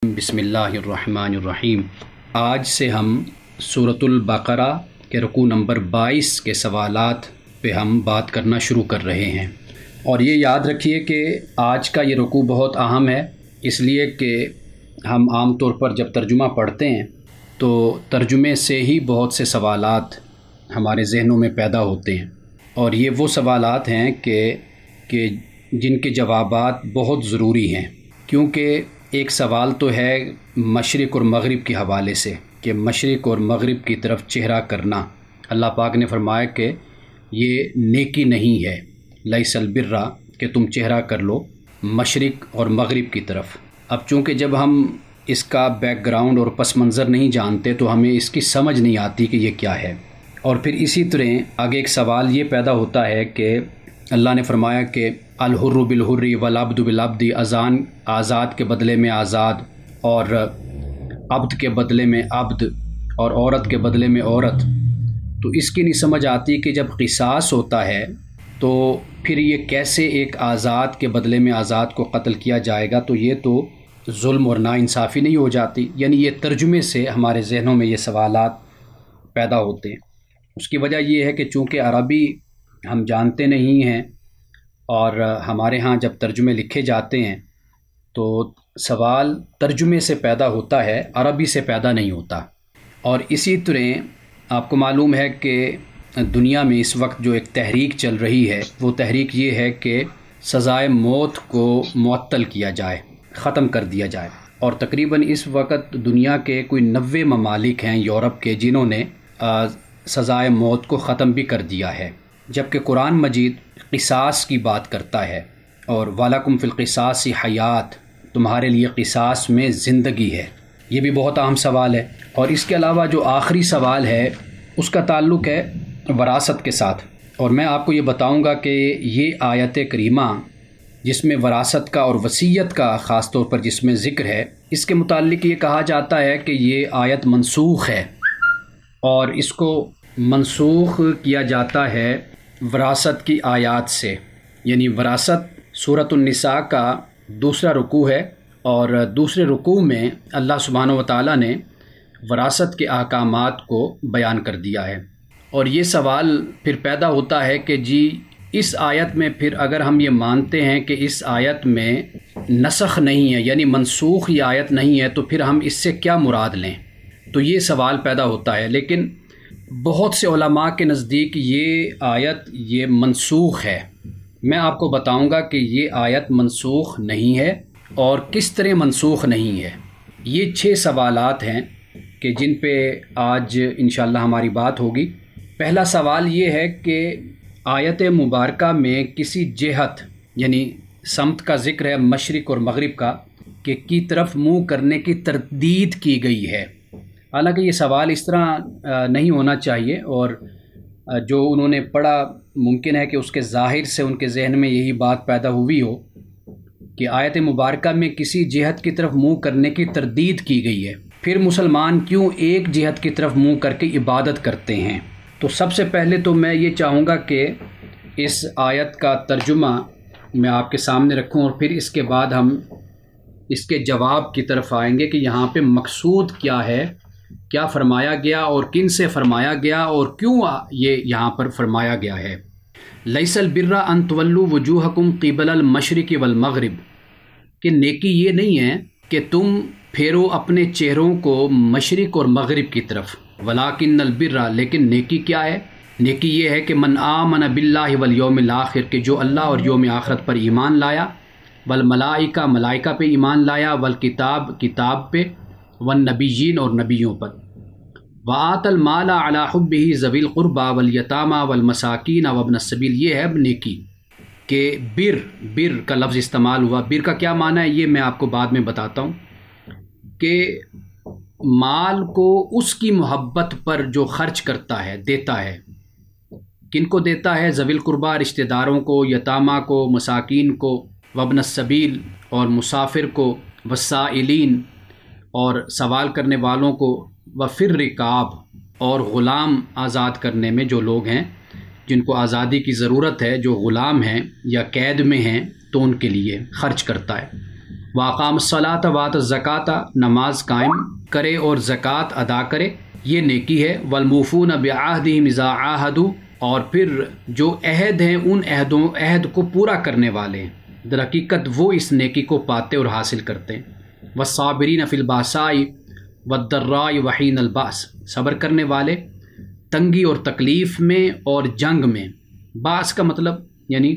بسم اللہ الرحمن الرحیم۔ آج سے ہم سورۃ البقرہ کے رکوع نمبر 22 کے سوالات پہ ہم بات کرنا شروع کر رہے ہیں، اور یہ یاد رکھیے کہ آج کا یہ رکوع بہت اہم ہے، اس لیے کہ ہم عام طور پر جب ترجمہ پڑھتے ہیں تو ترجمے سے ہی بہت سے سوالات ہمارے ذہنوں میں پیدا ہوتے ہیں، اور یہ وہ سوالات ہیں کہ جن کے جوابات بہت ضروری ہیں، کیونکہ ایک سوال تو ہے مشرق اور مغرب کے حوالے سے کہ مشرق اور مغرب کی طرف چہرہ کرنا۔ اللہ پاک نے فرمایا کہ یہ نیکی نہیں ہے، لیس البر، کہ تم چہرہ کر لو مشرق اور مغرب کی طرف۔ اب چونکہ جب ہم اس کا بیک گراؤنڈ اور پس منظر نہیں جانتے تو ہمیں اس کی سمجھ نہیں آتی کہ یہ کیا ہے، اور پھر اسی طرح آگے ایک سوال یہ پیدا ہوتا ہے کہ اللہ نے فرمایا کہ الحر بالحر والعبد بالعبد، آزاد کے بدلے میں آزاد، اور عبد کے بدلے میں عبد، اور عورت کے بدلے میں عورت۔ تو اس کی نہیں سمجھ آتی کہ جب قصاص ہوتا ہے تو پھر یہ کیسے ایک آزاد کے بدلے میں آزاد کو قتل کیا جائے گا، تو یہ تو ظلم اور ناانصافی نہیں ہو جاتی؟ یعنی یہ ترجمے سے ہمارے ذہنوں میں یہ سوالات پیدا ہوتے ہیں۔ اس کی وجہ یہ ہے کہ چونکہ عربی ہم جانتے نہیں ہیں، اور ہمارے ہاں جب ترجمے لکھے جاتے ہیں تو سوال ترجمے سے پیدا ہوتا ہے، عربی سے پیدا نہیں ہوتا۔ اور اسی طرح آپ کو معلوم ہے کہ دنیا میں اس وقت جو ایک تحریک چل رہی ہے، وہ تحریک یہ ہے کہ سزائے موت کو معطل کیا جائے، ختم کر دیا جائے، اور تقریباً اس وقت دنیا کے کوئی 90 ممالک ہیں یورپ کے جنہوں نے سزائے موت کو ختم بھی کر دیا ہے، جبکہ قرآن مجید قصاص کی بات کرتا ہے، اور وَلَكُمْ فِي الْقِصَاصِ حیات، تمہارے لیے قصاص میں زندگی ہے۔ یہ بھی بہت اہم سوال ہے۔ اور اس کے علاوہ جو آخری سوال ہے اس کا تعلق ہے وراثت کے ساتھ، اور میں آپ کو یہ بتاؤں گا کہ یہ آیت کریمہ جس میں وراثت کا اور وصیت کا خاص طور پر جس میں ذکر ہے، اس کے متعلق یہ کہا جاتا ہے کہ یہ آیت منسوخ ہے، اور اس کو منسوخ کیا جاتا ہے وراثت کی آیات سے۔ یعنی وراثت سورۃ النساء کا دوسرا رکوع ہے، اور دوسرے رکوع میں اللہ سبحانہ و تعالیٰ نے وراثت کے احکامات کو بیان کر دیا ہے۔ اور یہ سوال پھر پیدا ہوتا ہے کہ جی اس آیت میں پھر اگر ہم یہ مانتے ہیں کہ اس آیت میں نسخ نہیں ہے، یعنی منسوخ یہ آیت نہیں ہے، تو پھر ہم اس سے کیا مراد لیں؟ تو یہ سوال پیدا ہوتا ہے۔ لیکن بہت سے علماء کے نزدیک یہ آیت یہ منسوخ ہے۔ میں آپ کو بتاؤں گا کہ یہ آیت منسوخ نہیں ہے، اور کس طرح منسوخ نہیں ہے۔ یہ 6 سوالات ہیں کہ جن پہ آج انشاءاللہ ہماری بات ہوگی۔ پہلا سوال یہ ہے کہ آیت مبارکہ میں کسی جہت یعنی سمت کا ذکر ہے، مشرق اور مغرب کا، کہ کی طرف منہ کرنے کی تردید کی گئی ہے۔ حالانکہ یہ سوال اس طرح نہیں ہونا چاہیے، اور جو انہوں نے پڑھا ممکن ہے کہ اس کے ظاہر سے ان کے ذہن میں یہی بات پیدا ہوئی ہو کہ آیت مبارکہ میں کسی جہت کی طرف منہ کرنے کی تردید کی گئی ہے، پھر مسلمان کیوں ایک جہت کی طرف منہ کر کے عبادت کرتے ہیں؟ تو سب سے پہلے تو میں یہ چاہوں گا کہ اس آیت کا ترجمہ میں آپ کے سامنے رکھوں، اور پھر اس کے بعد ہم اس کے جواب کی طرف آئیں گے کہ یہاں پہ مقصود کیا ہے، کیا فرمایا گیا، اور کن سے فرمایا گیا، اور کیوں یہ یہاں پر فرمایا گیا ہے۔ لیس البر ان تولوا وجوہکم قبل المشرق والمغرب، کہ نیکی یہ نہیں ہے کہ تم پھیرو اپنے چہروں کو مشرق اور مغرب کی طرف، ولکن البر، لیکن نیکی کیا ہے؟ نیکی یہ ہے کہ من آمن باللہ والیوم الآخر، کہ جو اللہ اور یوم آخرت پر ایمان لایا، والملائکہ، ملائکہ پہ ایمان لایا، والکتاب، کتاب پہ، والنبیین، اور نبیوں پر، وآت المال علی حبہ ذوی القربى والیتامى والمساکین وابن السبیل۔ یہ ہے نیکی کہ بر کا لفظ استعمال ہوا۔ بر کا کیا معنی ہے یہ میں آپ کو بعد میں بتاتا ہوں، کہ مال کو اس کی محبت پر جو خرچ کرتا ہے، دیتا ہے۔ کن کو دیتا ہے؟ ذوی القربى، رشتہ داروں کو، یتامہ کو، مساکین کو، وابن السبیل، اور مسافر کو، والسائلین، اور سوال کرنے والوں کو، وفی الرقاب، اور غلام آزاد کرنے میں جو لوگ ہیں جن کو آزادی کی ضرورت ہے، جو غلام ہیں یا قید میں ہیں، تو ان کے لیے خرچ کرتا ہے۔ واقام الصلاۃ وآت الزکاۃ، نماز قائم کرے اور زکوٰۃ ادا کرے، یہ نیکی ہے۔ والموفون بعہدہم اذا عاہدوا، اور پھر جو عہد ہیں ان عہد کو پورا کرنے والے ہیں، در حقیقت وہ اس نیکی کو پاتے اور حاصل کرتے ہیں۔ والصابرین فی الباساء والضراء وحین الباس، صبر کرنے والے تنگی اور تکلیف میں اور جنگ میں۔ باس کا مطلب یعنی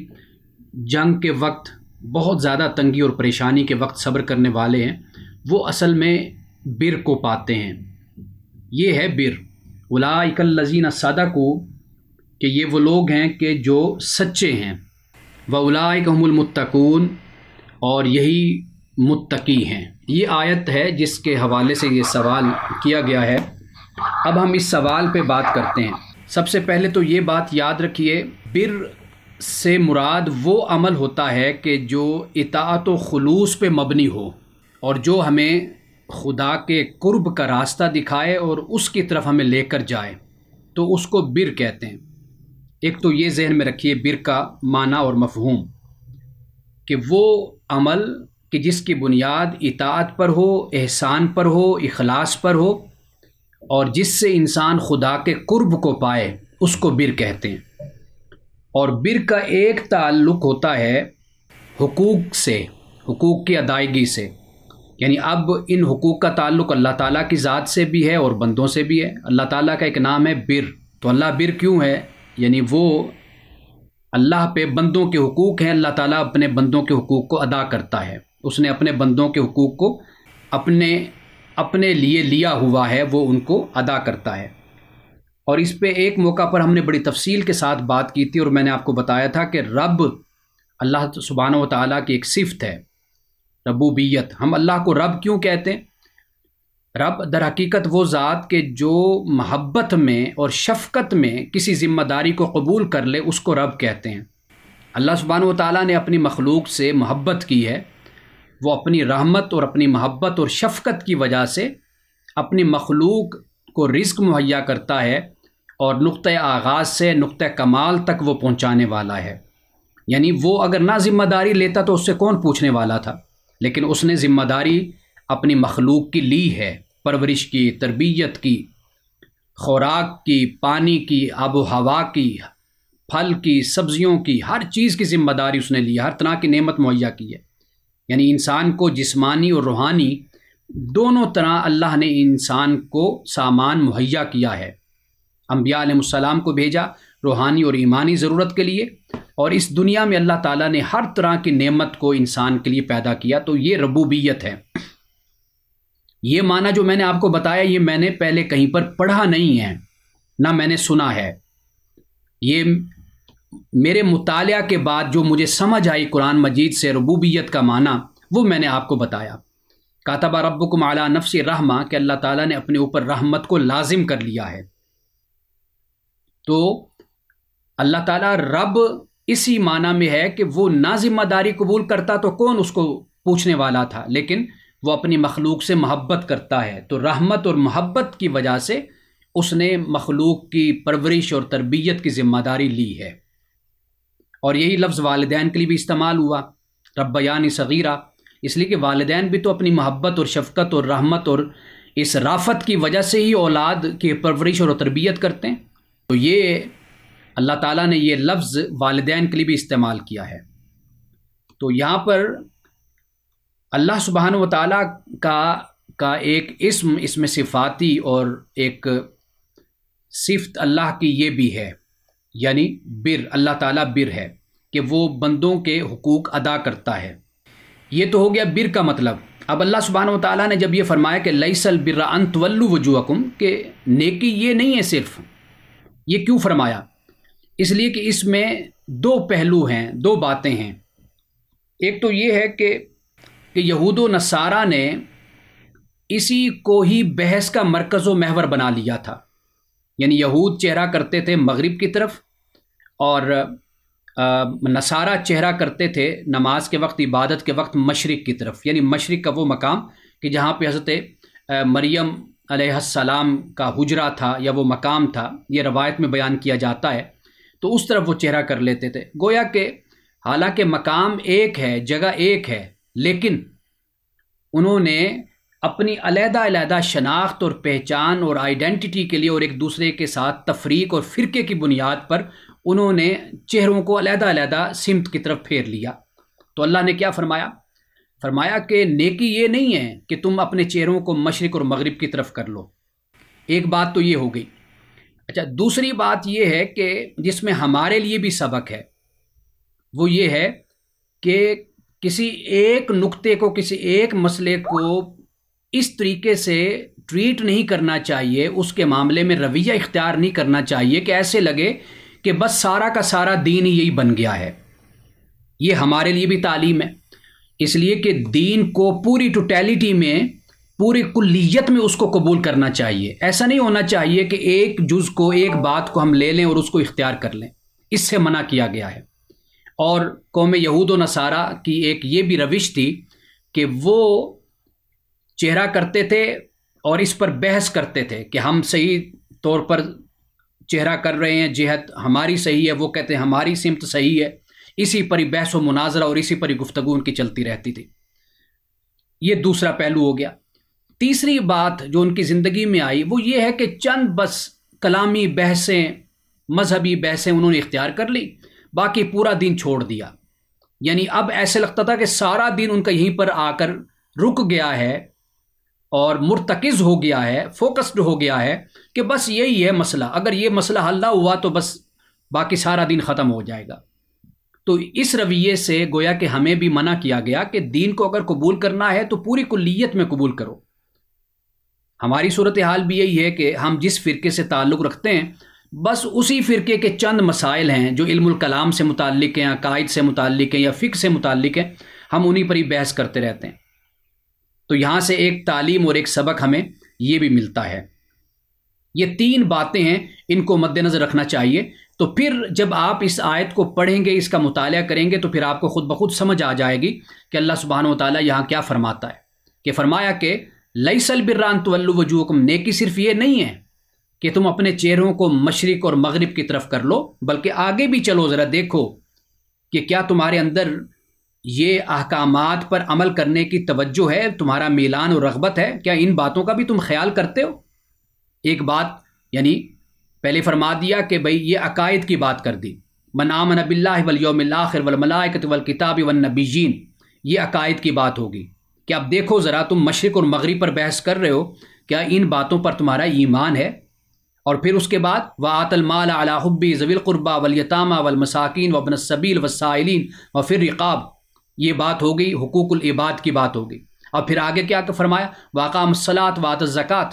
جنگ کے وقت، بہت زیادہ تنگی اور پریشانی کے وقت صبر کرنے والے ہیں، وہ اصل میں بر کو پاتے ہیں۔ یہ ہے بر۔ اولئک الذین صدقوا، کہ یہ وہ لوگ ہیں کہ جو سچے ہیں۔ واولئک هم المتقون، اور یہی متقی ہیں۔ یہ آیت ہے جس کے حوالے سے یہ سوال کیا گیا ہے۔ اب ہم اس سوال پہ بات کرتے ہیں۔ سب سے پہلے تو یہ بات یاد رکھیے، بر سے مراد وہ عمل ہوتا ہے کہ جو اطاعت و خلوص پہ مبنی ہو، اور جو ہمیں خدا کے قرب کا راستہ دکھائے اور اس کی طرف ہمیں لے کر جائے، تو اس کو بر کہتے ہیں۔ ایک تو یہ ذہن میں رکھیے بر کا معنی اور مفہوم، کہ وہ عمل کہ جس کی بنیاد اطاعت پر ہو، احسان پر ہو، اخلاص پر ہو، اور جس سے انسان خدا کے قرب کو پائے، اس کو بر کہتے ہیں۔ اور بر کا ایک تعلق ہوتا ہے حقوق سے، حقوق کی ادائیگی سے، یعنی اب ان حقوق کا تعلق اللہ تعالیٰ کی ذات سے بھی ہے اور بندوں سے بھی ہے۔ اللہ تعالیٰ کا ایک نام ہے بر، تو اللہ بر کیوں ہے؟ یعنی وہ اللہ پہ بندوں کے حقوق ہیں، اللہ تعالیٰ اپنے بندوں کے حقوق کو ادا کرتا ہے۔ اس نے اپنے بندوں کے حقوق کو اپنے لیے لیا ہوا ہے، وہ ان کو ادا کرتا ہے۔ اور اس پہ ایک موقع پر ہم نے بڑی تفصیل کے ساتھ بات کی تھی، اور میں نے آپ کو بتایا تھا کہ رب اللہ سبحانہ و تعالیٰ کی ایک صفت ہے، ربوبیت۔ ہم اللہ کو رب کیوں کہتے ہیں؟ رب در حقیقت وہ ذات کہ جو محبت میں اور شفقت میں کسی ذمہ داری کو قبول کر لے، اس کو رب کہتے ہیں۔ اللہ سبحانہ و تعالیٰ نے اپنی مخلوق سے محبت کی ہے، وہ اپنی رحمت اور اپنی محبت اور شفقت کی وجہ سے اپنی مخلوق کو رزق مہیا کرتا ہے، اور نقطۂ آغاز سے نقطۂ کمال تک وہ پہنچانے والا ہے۔ یعنی وہ اگر نہ ذمہ داری لیتا تو اس سے کون پوچھنے والا تھا، لیکن اس نے ذمہ داری اپنی مخلوق کی لی ہے، پرورش کی، تربیت کی، خوراک کی، پانی کی، آب و ہوا کی، پھل کی، سبزیوں کی، ہر چیز کی ذمہ داری اس نے لی ہے، ہر طرح کی نعمت مہیا کی ہے۔ یعنی انسان کو جسمانی اور روحانی دونوں طرح اللہ نے انسان کو سامان مہیا کیا ہے۔ انبیاء علیہ السلام کو بھیجا روحانی اور ایمانی ضرورت کے لیے، اور اس دنیا میں اللہ تعالیٰ نے ہر طرح کی نعمت کو انسان کے لیے پیدا کیا۔ تو یہ ربوبیت ہے۔ یہ معنی جو میں نے آپ کو بتایا، یہ میں نے پہلے کہیں پر پڑھا نہیں ہے، نہ میں نے سنا ہے، یہ میرے مطالعہ کے بعد جو مجھے سمجھ آئی قرآن مجید سے ربوبیت کا معنی، وہ میں نے آپ کو بتایا۔ کاتب ربکم علی نفس رحمہ، کہ اللہ تعالیٰ نے اپنے اوپر رحمت کو لازم کر لیا ہے۔ تو اللہ تعالیٰ رب اسی معنی میں ہے کہ وہ نہ ذمہ داری قبول کرتا تو کون اس کو پوچھنے والا تھا، لیکن وہ اپنی مخلوق سے محبت کرتا ہے، تو رحمت اور محبت کی وجہ سے اس نے مخلوق کی پرورش اور تربیت کی ذمہ داری لی ہے۔ اور یہی لفظ والدین کے لیے بھی استعمال ہوا، ربیانی صغیرہ، اس لیے کہ والدین بھی تو اپنی محبت اور شفقت اور رحمت اور اس رافت کی وجہ سے ہی اولاد کی پرورش اور تربیت کرتے ہیں۔ تو یہ اللہ تعالیٰ نے یہ لفظ والدین کے لیے بھی استعمال کیا ہے۔ تو یہاں پر اللہ سبحانہ و تعالیٰ کا ایک اسم صفاتی اور ایک صفت اللہ کی یہ بھی ہے، یعنی بر، اللہ تعالیٰ بر ہے کہ وہ بندوں کے حقوق ادا کرتا ہے۔ یہ تو ہو گیا بر کا مطلب۔ اب اللہ سبحانہ و تعالیٰ نے جب یہ فرمایا کہ لیس البر ان تولوا وجوہکم، کہ نیکی یہ نہیں ہے صرف، یہ کیوں فرمایا؟ اس لیے کہ اس میں دو پہلو ہیں، دو باتیں ہیں۔ ایک تو یہ ہے کہ یہود و نصارہ نے اسی کو ہی بحث کا مرکز و محور بنا لیا تھا۔ یعنی یہود چہرہ کرتے تھے مغرب کی طرف، اور نصارہ چہرہ کرتے تھے نماز کے وقت، عبادت کے وقت مشرق کی طرف، یعنی مشرق کا وہ مقام کہ جہاں پہ حضرت مریم علیہ السلام کا حجرہ تھا یا وہ مقام تھا، یہ روایت میں بیان کیا جاتا ہے، تو اس طرف وہ چہرہ کر لیتے تھے۔ گویا کہ حالانکہ مقام ایک ہے، جگہ ایک ہے، لیکن انہوں نے اپنی علیحدہ علیحدہ شناخت اور پہچان اور آئیڈینٹی کے لیے اور ایک دوسرے کے ساتھ تفریق اور فرقے کی بنیاد پر انہوں نے چہروں کو علیحدہ علیحدہ سمت کی طرف پھیر لیا۔ تو اللہ نے کیا فرمایا؟ فرمایا کہ نیکی یہ نہیں ہے کہ تم اپنے چہروں کو مشرق اور مغرب کی طرف کر لو۔ ایک بات تو یہ ہو گئی۔ اچھا، دوسری بات یہ ہے کہ جس میں ہمارے لیے بھی سبق ہے، وہ یہ ہے کہ کسی ایک نقطے کو، کسی ایک مسئلے کو اس طریقے سے ٹریٹ نہیں کرنا چاہیے، اس کے معاملے میں رویہ اختیار نہیں کرنا چاہیے کہ ایسے لگے کہ بس سارا کا سارا دین ہی یہی بن گیا ہے۔ یہ ہمارے لیے بھی تعلیم ہے، اس لیے کہ دین کو پوری ٹوٹیلٹی میں، پوری کلیت میں اس کو قبول کرنا چاہیے۔ ایسا نہیں ہونا چاہیے کہ ایک جز کو، ایک بات کو ہم لے لیں اور اس کو اختیار کر لیں، اس سے منع کیا گیا ہے۔ اور قوم یہود و نصارہ کی ایک یہ بھی روش تھی کہ وہ چہرہ کرتے تھے اور اس پر بحث کرتے تھے کہ ہم صحیح طور پر چہرہ کر رہے ہیں، جہت ہماری صحیح ہے، وہ کہتے ہیں ہماری سمت صحیح ہے۔ اسی پر ہی بحث و مناظرہ اور اسی پر ہی گفتگو ان کی چلتی رہتی تھی۔ یہ دوسرا پہلو ہو گیا۔ تیسری بات جو ان کی زندگی میں آئی وہ یہ ہے کہ چند بس کلامی بحثیں، مذہبی بحثیں انہوں نے اختیار کر لی، باقی پورا دین چھوڑ دیا۔ یعنی اب ایسے لگتا تھا کہ سارا دین ان کا یہیں پر آ کر رک گیا ہے اور مرتکز ہو گیا ہے، فوکسڈ ہو گیا ہے کہ بس یہی ہے مسئلہ، اگر یہ مسئلہ حل نہ ہوا تو بس باقی سارا دین ختم ہو جائے گا۔ تو اس رویے سے گویا کہ ہمیں بھی منع کیا گیا کہ دین کو اگر قبول کرنا ہے تو پوری کلیت میں قبول کرو۔ ہماری صورتحال بھی یہی ہے کہ ہم جس فرقے سے تعلق رکھتے ہیں بس اسی فرقے کے چند مسائل ہیں جو علم الکلام سے متعلق ہیں، عقائد سے متعلق ہیں یا فقہ سے متعلق ہیں، ہم انہی پر ہی بحث کرتے رہتے ہیں۔ تو یہاں سے ایک تعلیم اور ایک سبق ہمیں یہ بھی ملتا ہے۔ یہ تین باتیں ہیں، ان کو مد نظر رکھنا چاہیے۔ تو پھر جب آپ اس آیت کو پڑھیں گے، اس کا مطالعہ کریں گے، تو پھر آپ کو خود بخود سمجھ آ جائے گی کہ اللہ سبحانہ و تعالیٰ یہاں کیا فرماتا ہے۔ کہ فرمایا کہ لیس البر ان تولوا وجوہکم، نیکی صرف یہ نہیں ہے کہ تم اپنے چہروں کو مشرق اور مغرب کی طرف کر لو، بلکہ آگے بھی چلو، ذرا دیکھو کہ کیا تمہارے اندر یہ احکامات پر عمل کرنے کی توجہ ہے، تمہارا میلان اور رغبت ہے، کیا ان باتوں کا بھی تم خیال کرتے ہو؟ ایک بات یعنی پہلے فرما دیا کہ بھئی یہ عقائد کی بات کر دی، من آمن باللہ والیوم الآخر والملائکۃ والکتاب والنبیین، یہ عقائد کی بات ہوگی کہ اب دیکھو ذرا تم مشرق اور مغرب پر بحث کر رہے ہو، کیا ان باتوں پر تمہارا ایمان ہے؟ اور پھر اس کے بعد وآت المال علی حبہ ذوی القربى والیتامى والمساکین وابن السبیل والسائلین وفی الرقاب، یہ بات ہو گئی، حقوق العباد کی بات ہو گئی۔ اور پھر آگے کیا فرمایا؟ واقام الصلاۃ وآت الزکوٰۃ،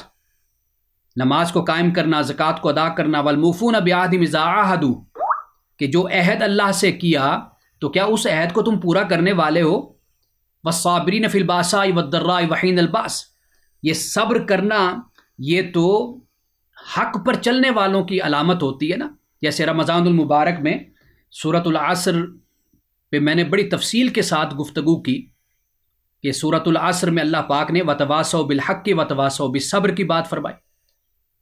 نماز کو قائم کرنا، زکوٰۃ کو ادا کرنا، والموفون بعہدہم اذا عاہدوا، کہ جو عہد اللہ سے کیا تو کیا اس عہد کو تم پورا کرنے والے ہو؟ والصابرین فی الباساء والضراء وحین الباس، یہ صبر کرنا یہ تو حق پر چلنے والوں کی علامت ہوتی ہے نا۔ جیسے رمضان المبارک میں سورۃ العصر پہ میں نے بڑی تفصیل کے ساتھ گفتگو کی کہ سورۃ العصر میں اللہ پاک نے وتواصوا بالحق وتواصوا بالصبر کی بات فرمائی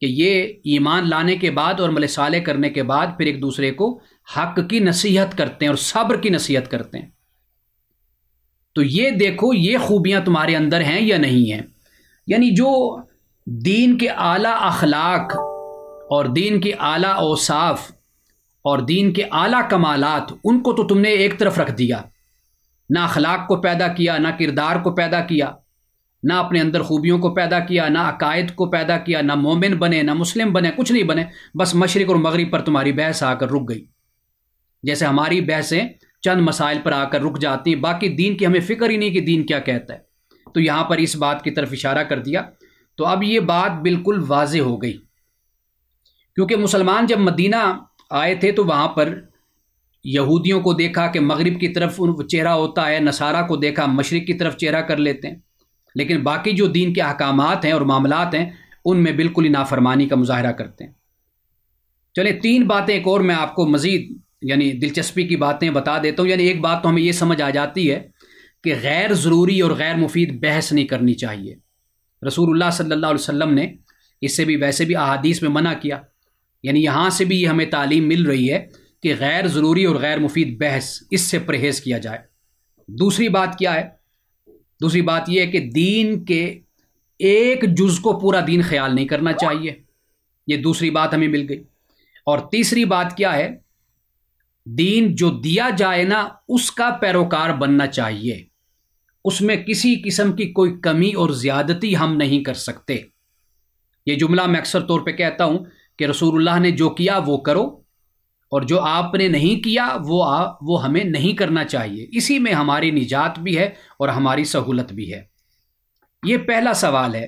کہ یہ ایمان لانے کے بعد اور عمل صالح کرنے کے بعد پھر ایک دوسرے کو حق کی نصیحت کرتے ہیں اور صبر کی نصیحت کرتے ہیں۔ تو یہ دیکھو یہ خوبیاں تمہارے اندر ہیں یا نہیں ہیں۔ یعنی جو دین کے اعلیٰ اخلاق اور دین کے اعلیٰ اوصاف اور دین کے اعلیٰ کمالات، ان کو تو تم نے ایک طرف رکھ دیا، نہ اخلاق کو پیدا کیا، نہ کردار کو پیدا کیا، نہ اپنے اندر خوبیوں کو پیدا کیا، نہ عقائد کو پیدا کیا، نہ مومن بنے، نہ مسلم بنے، کچھ نہیں بنے، بس مشرق اور مغرب پر تمہاری بحث آ کر رک گئی۔ جیسے ہماری بحثیں چند مسائل پر آ کر رک جاتی ہیں، باقی دین کی ہمیں فکر ہی نہیں کہ دین کیا کہتا ہے۔ تو یہاں پر اس بات کی طرف اشارہ کر دیا۔ تو اب یہ بات بالکل واضح ہو گئی، کیونکہ مسلمان جب مدینہ آئے تھے تو وہاں پر یہودیوں کو دیکھا کہ مغرب کی طرف چہرہ ہوتا ہے، نصارہ کو دیکھا مشرق کی طرف چہرہ کر لیتے ہیں، لیکن باقی جو دین کے احکامات ہیں اور معاملات ہیں ان میں بالکل ہی نافرمانی کا مظاہرہ کرتے ہیں۔ چلیں تین باتیں ایک اور میں آپ کو مزید یعنی دلچسپی کی باتیں بتا دیتا ہوں۔ یعنی ایک بات تو ہمیں یہ سمجھ آ جاتی ہے کہ غیر ضروری اور غیر مفید بحث نہیں کرنی چاہیے۔ رسول اللہ صلی اللہ علیہ وسلم نے اس سے بھی ویسے بھی احادیث میں منع کیا، یعنی یہاں سے بھی یہ ہمیں تعلیم مل رہی ہے کہ غیر ضروری اور غیر مفید بحث، اس سے پرہیز کیا جائے۔ دوسری بات کیا ہے دوسری بات یہ ہے کہ دین کے ایک جز کو پورا دین خیال نہیں کرنا چاہیے، یہ دوسری بات ہمیں مل گئی۔ اور تیسری بات کیا ہے؟ دین جو دیا جائے نا اس کا پیروکار بننا چاہیے، اس میں کسی قسم کی کوئی کمی اور زیادتی ہم نہیں کر سکتے۔ یہ جملہ میں اکثر طور پہ کہتا ہوں کہ رسول اللہ نے جو کیا وہ کرو، اور جو آپ نے نہیں کیا وہ ہمیں نہیں کرنا چاہیے۔ اسی میں ہماری نجات بھی ہے اور ہماری سہولت بھی ہے۔ یہ پہلا سوال ہے۔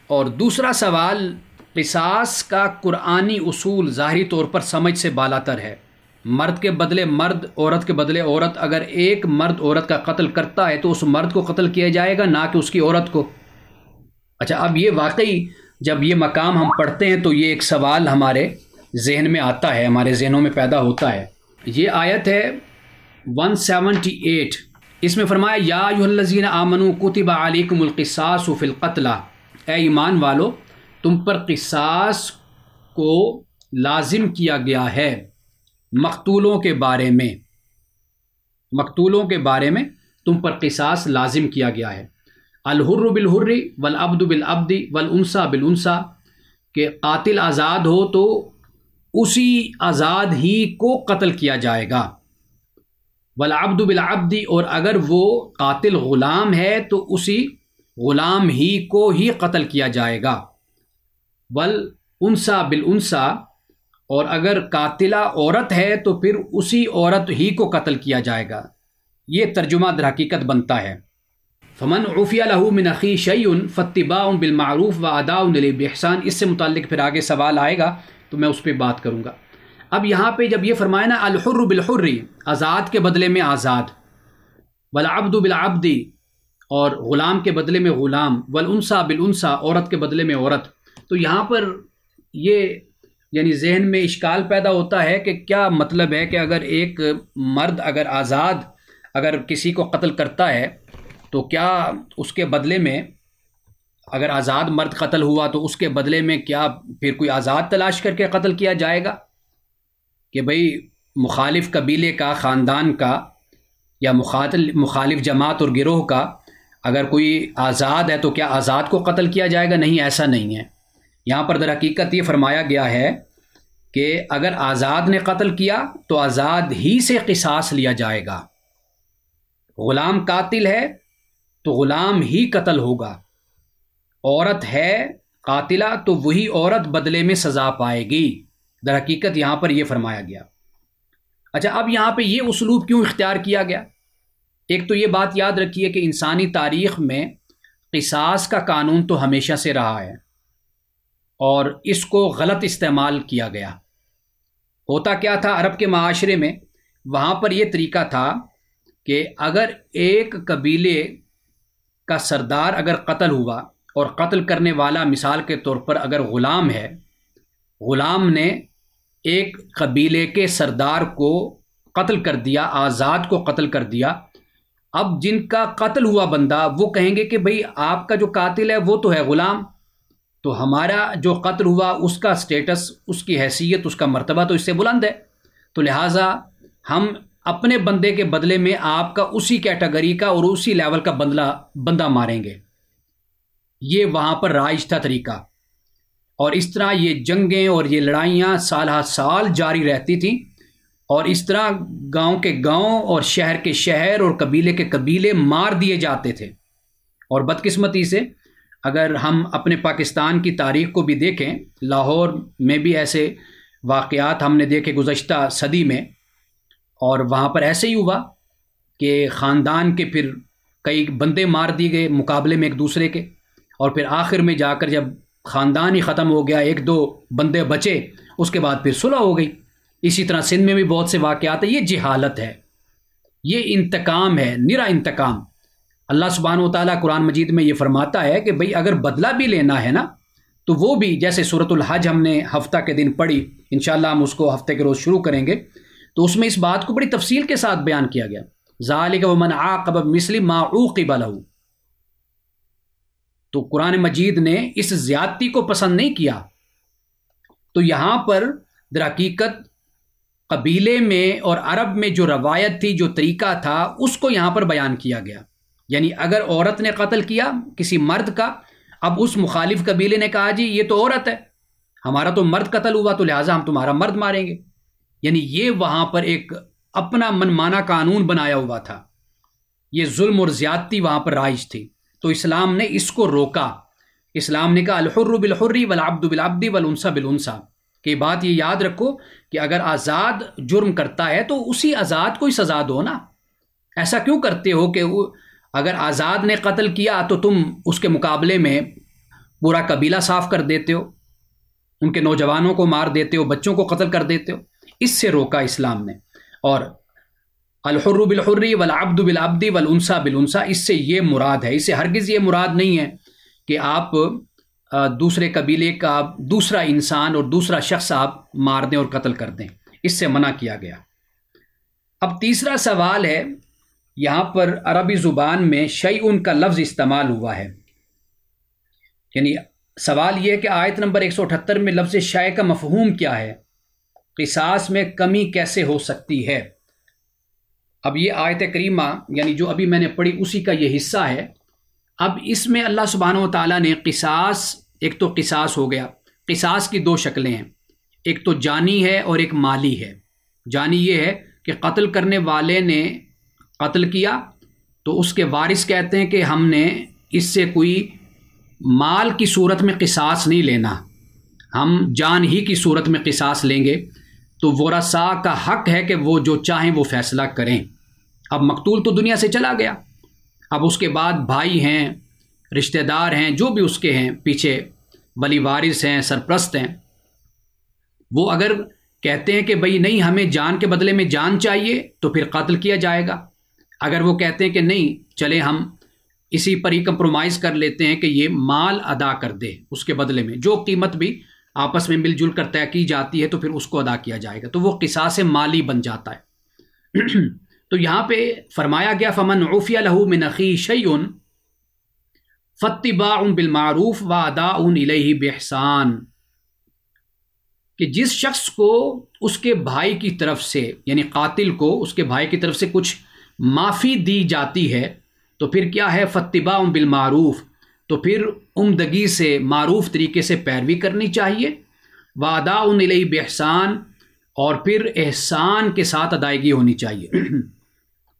اور دوسرا سوال، قصاص کا قرآنی اصول ظاہری طور پر سمجھ سے بالاتر ہے۔ مرد کے بدلے مرد، عورت کے بدلے عورت۔ اگر ایک مرد عورت کا قتل کرتا ہے تو اس مرد کو قتل کیا جائے گا، نہ کہ اس کی عورت کو۔ اچھا، اب یہ واقعی جب یہ مقام ہم پڑھتے ہیں تو یہ ایک سوال ہمارے ذہن میں آتا ہے، ہمارے ذہنوں میں پیدا ہوتا ہے۔ یہ آیت ہے 178، اس میں فرمایا یا ایھا الذین آمنوا کتب علیکم القصاص فی القتلى، اے ایمان والو تم پر قصاص کو لازم کیا گیا ہے مقتولوں کے بارے میں، مقتولوں کے بارے میں تم پر قصاص لازم کیا گیا ہے۔ الحر بالحر والعبد بالعبد والانثى بالانثى، کہ قاتل آزاد ہو تو اسی آزاد ہی کو قتل کیا جائے گا۔ والعبد بالعبد، اور اگر وہ قاتل غلام ہے تو اسی غلام ہی کو ہی قتل کیا جائے گا۔ والانثى بالانثى، اور اگر قاتلہ عورت ہے تو پھر اسی عورت ہی کو قتل کیا جائے گا۔ یہ ترجمہ در حقیقت بنتا ہے فمن عفی لہ من اخیہ شیء فاتباع بالمعروف واداء الیہ باحسان۔ اس سے متعلق پھر آگے سوال آئے گا تو میں اس پہ بات کروں گا۔ اب یہاں پہ جب یہ فرمایا نا الحر بالحر، آزاد کے بدلے میں آزاد، والعبد بالعبد، اور غلام کے بدلے میں غلام، والانثى بالانثى، عورت کے بدلے میں عورت، تو یہاں پر یہ یعنی ذہن میں اشکال پیدا ہوتا ہے کہ کیا مطلب ہے کہ اگر ایک مرد اگر آزاد اگر کسی کو قتل کرتا ہے تو کیا اس کے بدلے میں، اگر آزاد مرد قتل ہوا تو اس کے بدلے میں کیا پھر کوئی آزاد تلاش کر کے قتل کیا جائے گا؟ کہ بھئی مخالف قبیلے کا، خاندان کا، یا مخالف جماعت اور گروہ کا اگر کوئی آزاد ہے تو کیا آزاد کو قتل کیا جائے گا؟ نہیں، ایسا نہیں ہے۔ یہاں پر در حقیقت یہ فرمایا گیا ہے کہ اگر آزاد نے قتل کیا تو آزاد ہی سے قصاص لیا جائے گا۔ غلام قاتل ہے تو غلام ہی قتل ہوگا، عورت ہے قاتلہ تو وہی عورت بدلے میں سزا پائے گی۔ در حقیقت یہاں پر یہ فرمایا گیا۔ اچھا، اب یہاں پہ یہ اسلوب کیوں اختیار کیا گیا؟ ایک تو یہ بات یاد رکھیے کہ انسانی تاریخ میں قصاص کا قانون تو ہمیشہ سے رہا ہے اور اس کو غلط استعمال کیا گیا۔ ہوتا کیا تھا عرب کے معاشرے میں؟ وہاں پر یہ طریقہ تھا کہ اگر ایک قبیلے کا سردار اگر قتل ہوا اور قتل کرنے والا مثال کے طور پر اگر غلام ہے، غلام نے ایک قبیلے کے سردار کو قتل کر دیا، آزاد کو قتل کر دیا، اب جن کا قتل ہوا بندہ وہ کہیں گے کہ بھئی آپ کا جو قاتل ہے وہ تو ہے غلام، تو ہمارا جو قتل ہوا اس کا سٹیٹس، اس کی حیثیت، اس کا مرتبہ تو اس سے بلند ہے، تو لہٰذا ہم اپنے بندے کے بدلے میں آپ کا اسی کیٹیگری کا اور اسی لیول کا بندہ ماریں گے۔ یہ وہاں پر رائج تھا طریقہ، اور اس طرح یہ جنگیں اور یہ لڑائیاں سال ہر سال جاری رہتی تھیں، اور اس طرح گاؤں کے گاؤں اور شہر کے شہر اور قبیلے کے قبیلے مار دیے جاتے تھے۔ اور بدقسمتی سے اگر ہم اپنے پاکستان کی تاریخ کو بھی دیکھیں، لاہور میں بھی ایسے واقعات ہم نے دیکھے گزشتہ صدی میں، اور وہاں پر ایسے ہی ہوا کہ خاندان کے پھر کئی بندے مار دیے گئے مقابلے میں ایک دوسرے کے، اور پھر آخر میں جا کر جب خاندان ہی ختم ہو گیا، ایک دو بندے بچے، اس کے بعد پھر صلح ہو گئی۔ اسی طرح سندھ میں بھی بہت سے واقعات ہیں۔ یہ جہالت ہے، یہ انتقام ہے، نرا انتقام۔ اللہ سبحانہ و تعالیٰ قرآن مجید میں یہ فرماتا ہے کہ بھئی اگر بدلہ بھی لینا ہے نا تو وہ بھی، جیسے سورۃ الحج ہم نے ہفتہ کے دن پڑھی، انشاءاللہ ہم اس کو ہفتے کے روز شروع کریں گے، تو اس میں اس بات کو بڑی تفصیل کے ساتھ بیان کیا گیا، ذالک ومن عاقب بمثل ما عوقب لہ۔ تو قرآن مجید نے اس زیادتی کو پسند نہیں کیا۔ تو یہاں پر در حقیقت قبیلے میں اور عرب میں جو روایت تھی، جو طریقہ تھا، اس کو یہاں پر بیان کیا گیا، یعنی اگر عورت نے قتل کیا کسی مرد کا، اب اس مخالف قبیلے نے کہا جی یہ تو عورت ہے، ہمارا تو مرد قتل ہوا تو لہٰذا ہم تمہارا مرد ماریں گے، یعنی یہ وہاں پر ایک اپنا منمانا قانون بنایا ہوا تھا، یہ ظلم اور زیادتی وہاں پر رائج تھی۔ تو اسلام نے اس کو روکا، اسلام نے کہا الحر بالحر والعبد بالعبد والانثى بالانثى، کہ بات یہ یاد رکھو کہ اگر آزاد جرم کرتا ہے تو اسی آزاد کو ہی سزا دو نا، ایسا کیوں کرتے ہو کہ اگر آزاد نے قتل کیا تو تم اس کے مقابلے میں پورا قبیلہ صاف کر دیتے ہو، ان کے نوجوانوں کو مار دیتے ہو، بچوں کو قتل کر دیتے ہو، اس سے روکا اسلام نے۔ اور الحر بالحر والعبد بالعبد والانثى بالانثى، اس سے یہ مراد ہے، اس سے ہرگز یہ مراد نہیں ہے کہ آپ دوسرے قبیلے کا دوسرا انسان اور دوسرا شخص آپ مار دیں اور قتل کر دیں، اس سے منع کیا گیا۔ اب تیسرا سوال ہے، یہاں پر عربی زبان میں شیئن کا لفظ استعمال ہوا ہے، یعنی سوال یہ ہے کہ آیت نمبر 178 میں لفظ شیء کا مفہوم کیا ہے، قصاص میں کمی کیسے ہو سکتی ہے۔ اب یہ آیت کریمہ یعنی جو ابھی میں نے پڑھی اسی کا یہ حصہ ہے۔ اب اس میں اللہ سبحانہ و تعالیٰ نے قصاص، ایک تو قصاص ہو گیا، قصاص کی دو شکلیں ہیں، ایک تو جانی ہے اور ایک مالی ہے۔ جانی یہ ہے کہ قتل کرنے والے نے قتل کیا تو اس کے وارث کہتے ہیں کہ ہم نے اس سے کوئی مال کی صورت میں قصاص نہیں لینا، ہم جان ہی کی صورت میں قصاص لیں گے، تو ورثاء کا حق ہے کہ وہ جو چاہیں وہ فیصلہ کریں۔ اب مقتول تو دنیا سے چلا گیا، اب اس کے بعد بھائی ہیں، رشتہ دار ہیں، جو بھی اس کے ہیں پیچھے ولی وارث ہیں، سرپرست ہیں، وہ اگر کہتے ہیں کہ بھئی نہیں ہمیں جان کے بدلے میں جان چاہیے تو پھر قتل کیا جائے گا، اگر وہ کہتے ہیں کہ نہیں چلے ہم اسی پر ہی کمپرومائز کر لیتے ہیں کہ یہ مال ادا کر دے، اس کے بدلے میں جو قیمت بھی آپس میں مل جل کر طے کی جاتی ہے تو پھر اس کو ادا کیا جائے گا، تو وہ قصاص مالی بن جاتا ہے۔ تو یہاں پہ فرمایا گیا فمن عفی لہ من اخیہ شیء فاتباع بالمعروف واداء الیہ باحسان، کہ جس شخص کو اس کے بھائی کی طرف سے یعنی قاتل کو اس کے بھائی کی طرف سے کچھ معافی دی جاتی ہے تو پھر کیا ہے، فاتباع بالمعروف، تو پھر عمدگی سے معروف طریقے سے پیروی کرنی چاہیے، واداء الیہ باحسان، اور پھر احسان کے ساتھ ادائیگی ہونی چاہیے۔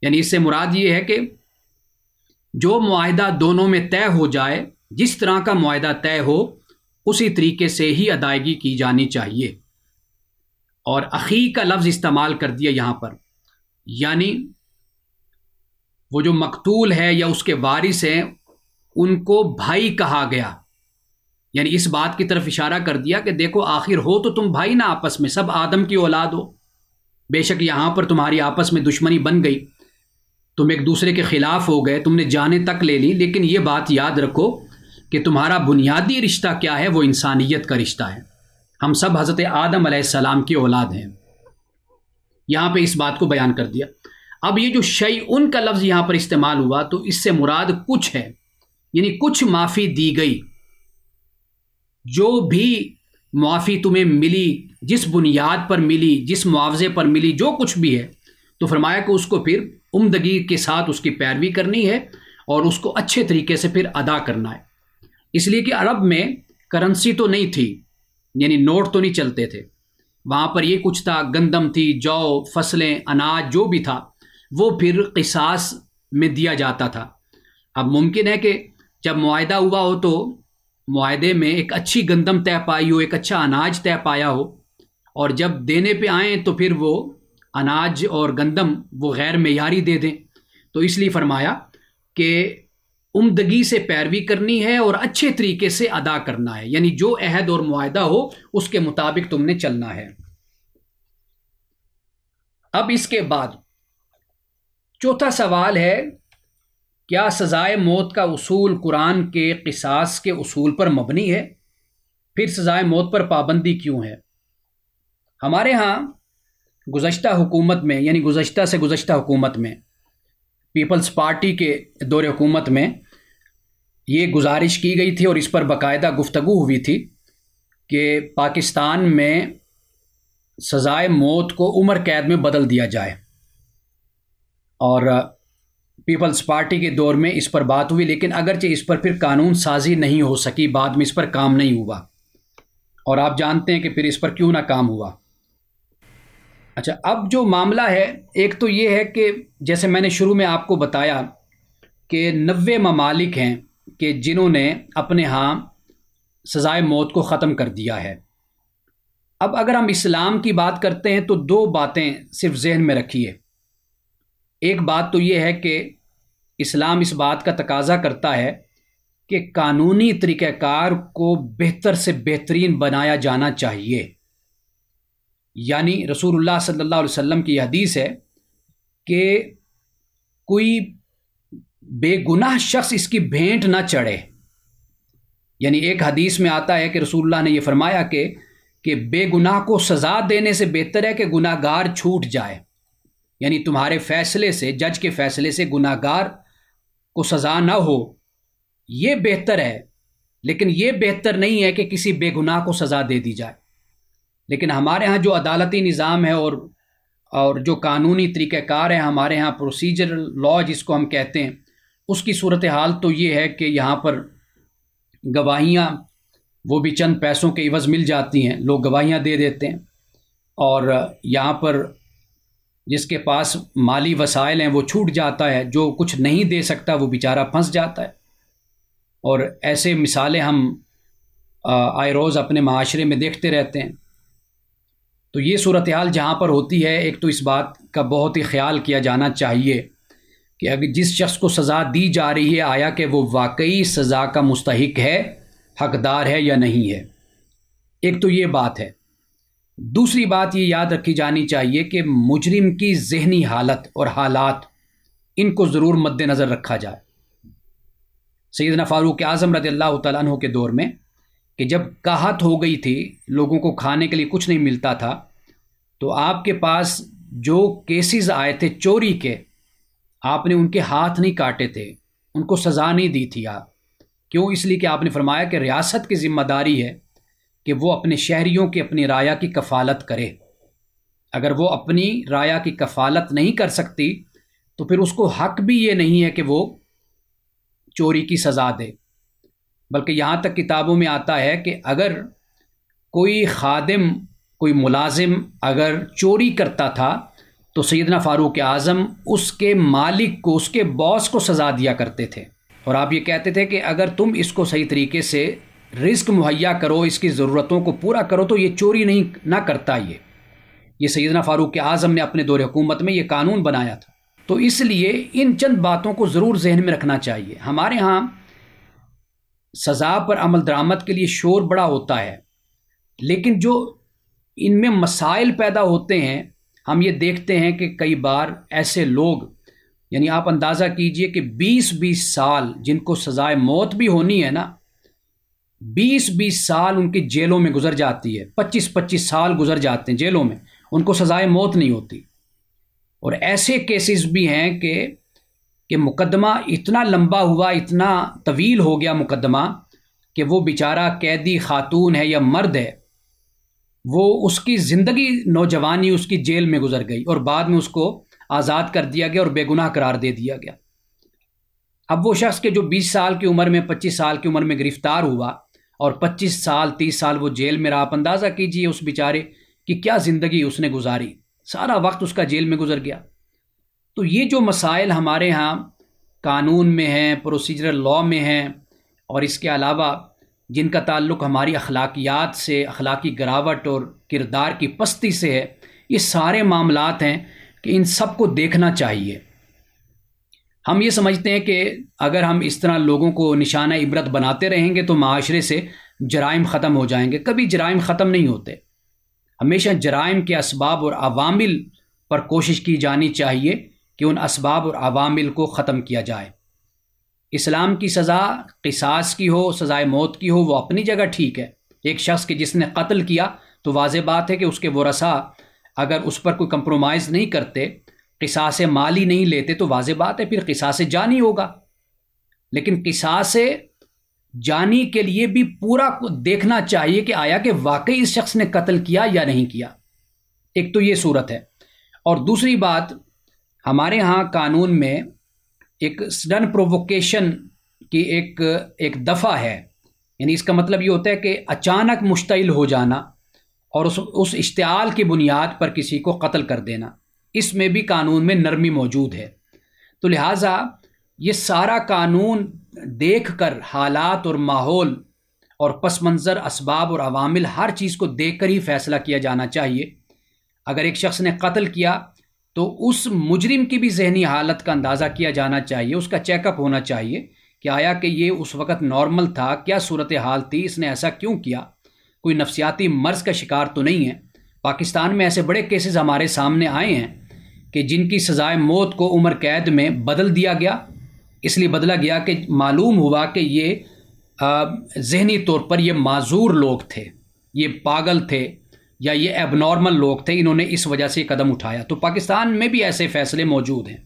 یعنی اس سے مراد یہ ہے کہ جو معاہدہ دونوں میں طے ہو جائے، جس طرح کا معاہدہ طے ہو اسی طریقے سے ہی ادائیگی کی جانی چاہیے۔ اور اخی کا لفظ استعمال کر دیا یہاں پر، یعنی وہ جو مقتول ہے یا اس کے وارث ہیں ان کو بھائی کہا گیا، یعنی اس بات کی طرف اشارہ کر دیا کہ دیکھو آخر ہو تو تم بھائی نا، آپس میں سب آدم کی اولاد ہو، بے شک یہاں پر تمہاری آپس میں دشمنی بن گئی، تم ایک دوسرے کے خلاف ہو گئے، تم نے جانیں تک لے لی، لیکن یہ بات یاد رکھو کہ تمہارا بنیادی رشتہ کیا ہے، وہ انسانیت کا رشتہ ہے، ہم سب حضرت آدم علیہ السلام کی اولاد ہیں۔ یہاں پہ اس بات کو بیان کر دیا۔ اب یہ جو شیئن کا لفظ یہاں پر استعمال ہوا تو اس سے مراد کچھ ہے، یعنی کچھ معافی دی گئی، جو بھی معافی تمہیں ملی، جس بنیاد پر ملی، جس معاوضے پر ملی، جو کچھ بھی ہے، تو فرمایا کہ اس کو پھر عمدگی کے ساتھ اس کی پیروی کرنی ہے اور اس کو اچھے طریقے سے پھر ادا کرنا ہے۔ اس لیے کہ عرب میں کرنسی تو نہیں تھی، یعنی نوٹ تو نہیں چلتے تھے، وہاں پر یہ کچھ تھا، گندم تھی، جو، فصلیں، اناج جو بھی تھا وہ پھر قصاص میں دیا جاتا تھا۔ اب ممکن ہے کہ جب معاہدہ ہوا ہو تو معاہدے میں ایک اچھی گندم طے پائی ہو، ایک اچھا اناج طے پایا ہو، اور جب دینے پہ آئیں تو پھر وہ اناج اور گندم وہ غیر معیاری دے دیں، تو اس لیے فرمایا کہ عمدگی سے پیروی کرنی ہے اور اچھے طریقے سے ادا کرنا ہے، یعنی جو عہد اور معاہدہ ہو اس کے مطابق تم نے چلنا ہے۔ اب اس کے بعد چوتھا سوال ہے، کیا سزائے موت کا اصول قرآن کے قصاص کے اصول پر مبنی ہے؟ پھر سزائے موت پر پابندی کیوں ہے؟ ہمارے ہاں گزشتہ حکومت میں، یعنی گزشتہ سے گزشتہ حکومت میں، پیپلز پارٹی کے دور حکومت میں یہ گزارش کی گئی تھی اور اس پر باقاعدہ گفتگو ہوئی تھی کہ پاکستان میں سزائے موت کو عمر قید میں بدل دیا جائے، اور پیپلز پارٹی کے دور میں اس پر بات ہوئی، لیکن اگرچہ اس پر پھر قانون سازی نہیں ہو سکی، بعد میں اس پر کام نہیں ہوا، اور آپ جانتے ہیں کہ پھر اس پر کیوں نہ کام ہوا۔ اچھا، اب جو معاملہ ہے، ایک تو یہ ہے کہ جیسے میں نے شروع میں آپ کو بتایا کہ 90 ممالک ہیں کہ جنہوں نے اپنے ہاں سزائے موت کو ختم کر دیا ہے۔ اب اگر ہم اسلام کی بات کرتے ہیں تو دو باتیں صرف ذہن میں رکھیے۔ ایک بات تو یہ ہے کہ اسلام اس بات کا تقاضا کرتا ہے کہ قانونی طریقہ کار کو بہتر سے بہترین بنایا جانا چاہیے، یعنی رسول اللہ صلی اللہ علیہ وسلم کی یہ حدیث ہے کہ کوئی بے گناہ شخص اس کی بھینٹ نہ چڑھے۔ یعنی ایک حدیث میں آتا ہے کہ رسول اللہ نے یہ فرمایا کہ بے گناہ کو سزا دینے سے بہتر ہے کہ گناہ گار چھوٹ جائے، یعنی تمہارے فیصلے سے، جج کے فیصلے سے گناہ گار کو سزا نہ ہو، یہ بہتر ہے، لیکن یہ بہتر نہیں ہے کہ کسی بے گناہ کو سزا دے دی جائے۔ لیکن ہمارے ہاں جو عدالتی نظام ہے اور جو قانونی طریقہ کار ہے ہمارے ہاں، پروسیجرل لا جس کو ہم کہتے ہیں، اس کی صورتحال تو یہ ہے کہ یہاں پر گواہیاں وہ بھی چند پیسوں کے عوض مل جاتی ہیں، لوگ گواہیاں دے دیتے ہیں، اور یہاں پر جس کے پاس مالی وسائل ہیں وہ چھوٹ جاتا ہے، جو کچھ نہیں دے سکتا وہ بیچارہ پھنس جاتا ہے۔ اور ایسے مثالیں ہم آئے روز اپنے معاشرے میں دیکھتے رہتے ہیں۔ تو یہ صورتحال جہاں پر ہوتی ہے، ایک تو اس بات کا بہت ہی خیال کیا جانا چاہیے کہ اگر جس شخص کو سزا دی جا رہی ہے آیا کہ وہ واقعی سزا کا مستحق ہے، حقدار ہے یا نہیں ہے۔ ایک تو یہ بات ہے۔ دوسری بات یہ یاد رکھی جانی چاہیے کہ مجرم کی ذہنی حالت اور حالات، ان کو ضرور مد نظر رکھا جائے۔ سیدنا فاروق اعظم رضی اللہ تعالیٰ عنہ کے دور میں کہ جب قحط ہو گئی تھی، لوگوں کو کھانے کے لیے کچھ نہیں ملتا تھا، تو آپ کے پاس جو کیسز آئے تھے چوری کے، آپ نے ان کے ہاتھ نہیں کاٹے تھے، ان کو سزا نہیں دی تھی آپ۔ کیوں؟ اس لیے کہ آپ نے فرمایا کہ ریاست کی ذمہ داری ہے کہ وہ اپنے شہریوں کی اپنی رعایا کی کفالت کرے۔ اگر وہ اپنی رعایا کی کفالت نہیں کر سکتی تو پھر اس کو حق بھی یہ نہیں ہے کہ وہ چوری کی سزا دے، بلکہ یہاں تک کتابوں میں آتا ہے کہ اگر کوئی خادم، کوئی ملازم اگر چوری کرتا تھا تو سیدنا فاروق اعظم اس کے مالک کو، اس کے باس کو سزا دیا کرتے تھے، اور آپ یہ کہتے تھے کہ اگر تم اس کو صحیح طریقے سے رزق مہیا کرو، اس کی ضرورتوں کو پورا کرو تو یہ چوری نہ کرتا۔ یہ سیدنا فاروق اعظم نے اپنے دور حکومت میں یہ قانون بنایا تھا۔ تو اس لیے ان چند باتوں کو ضرور ذہن میں رکھنا چاہیے۔ ہمارے ہاں سزا پر عمل درآمد کے لیے شور بڑا ہوتا ہے، لیکن جو ان میں مسائل پیدا ہوتے ہیں، ہم یہ دیکھتے ہیں کہ کئی بار ایسے لوگ، یعنی آپ اندازہ کیجئے کہ 20 سال جن کو سزائے موت بھی ہونی ہے نا، 20 سال ان کی جیلوں میں گزر جاتی ہے، 25 سال گزر جاتے ہیں جیلوں میں، ان کو سزائے موت نہیں ہوتی۔ اور ایسے کیسز بھی ہیں کہ مقدمہ اتنا لمبا ہوا، اتنا طویل ہو گیا مقدمہ کہ وہ بیچارہ قیدی خاتون ہے یا مرد ہے، وہ اس کی زندگی نوجوانی اس کی جیل میں گزر گئی اور بعد میں اس کو آزاد کر دیا گیا اور بے گناہ قرار دے دیا گیا۔ اب وہ شخص کے جو 20 سال کی عمر میں، 25 سال کی عمر میں گرفتار ہوا اور 25 سال 30 سال وہ جیل میں رہا، آپ اندازہ کیجئے اس بیچارے کی کیا زندگی اس نے گزاری، سارا وقت اس کا جیل میں گزر گیا۔ تو یہ جو مسائل ہمارے ہاں قانون میں ہیں، پروسیجرل لا میں ہیں، اور اس کے علاوہ جن کا تعلق ہماری اخلاقیات سے، اخلاقی گراوٹ اور کردار کی پستی سے ہے، یہ سارے معاملات ہیں کہ ان سب کو دیکھنا چاہیے۔ ہم یہ سمجھتے ہیں کہ اگر ہم اس طرح لوگوں کو نشانہ عبرت بناتے رہیں گے تو معاشرے سے جرائم ختم ہو جائیں گے۔ کبھی جرائم ختم نہیں ہوتے، ہمیشہ جرائم کے اسباب اور عوامل پر کوشش کی جانی چاہیے کہ ان اسباب اور عوامل کو ختم کیا جائے۔ اسلام کی سزا قصاص کی ہو، سزائے موت کی ہو، وہ اپنی جگہ ٹھیک ہے۔ ایک شخص کے جس نے قتل کیا تو واضح بات ہے کہ اس کے ورثاء اگر اس پر کوئی کمپرومائز نہیں کرتے، قصاص مالی نہیں لیتے، تو واضح بات ہے پھر قصاص جانی ہوگا۔ لیکن قصاص جانی کے لیے بھی پورا دیکھنا چاہیے کہ آیا کہ واقعی اس شخص نے قتل کیا یا نہیں کیا۔ ایک تو یہ صورت ہے، اور دوسری بات، ہمارے ہاں قانون میں ایک سڈن پروووکیشن کی ایک دفعہ ہے، یعنی اس کا مطلب یہ ہوتا ہے کہ اچانک مشتعل ہو جانا اور اس اشتعال کی بنیاد پر کسی کو قتل کر دینا، اس میں بھی قانون میں نرمی موجود ہے۔ تو لہٰذا یہ سارا قانون دیکھ کر، حالات اور ماحول اور پس منظر، اسباب اور عوامل، ہر چیز کو دیکھ کر ہی فیصلہ کیا جانا چاہیے۔ اگر ایک شخص نے قتل کیا تو اس مجرم کی بھی ذہنی حالت کا اندازہ کیا جانا چاہیے، اس کا چیک اپ ہونا چاہیے کہ آیا کہ یہ اس وقت نارمل تھا، کیا صورتحال تھی، اس نے ایسا کیوں کیا، کوئی نفسیاتی مرض کا شکار تو نہیں ہے۔ پاکستان میں ایسے بڑے کیسز ہمارے سامنے آئے ہیں کہ جن کی سزائے موت کو عمر قید میں بدل دیا گیا، اس لیے بدلا گیا کہ معلوم ہوا کہ یہ ذہنی طور پر یہ معذور لوگ تھے، یہ پاگل تھے یا یہ ایب نارمل لوگ تھے، انہوں نے اس وجہ سے قدم اٹھایا۔ تو پاکستان میں بھی ایسے فیصلے موجود ہیں۔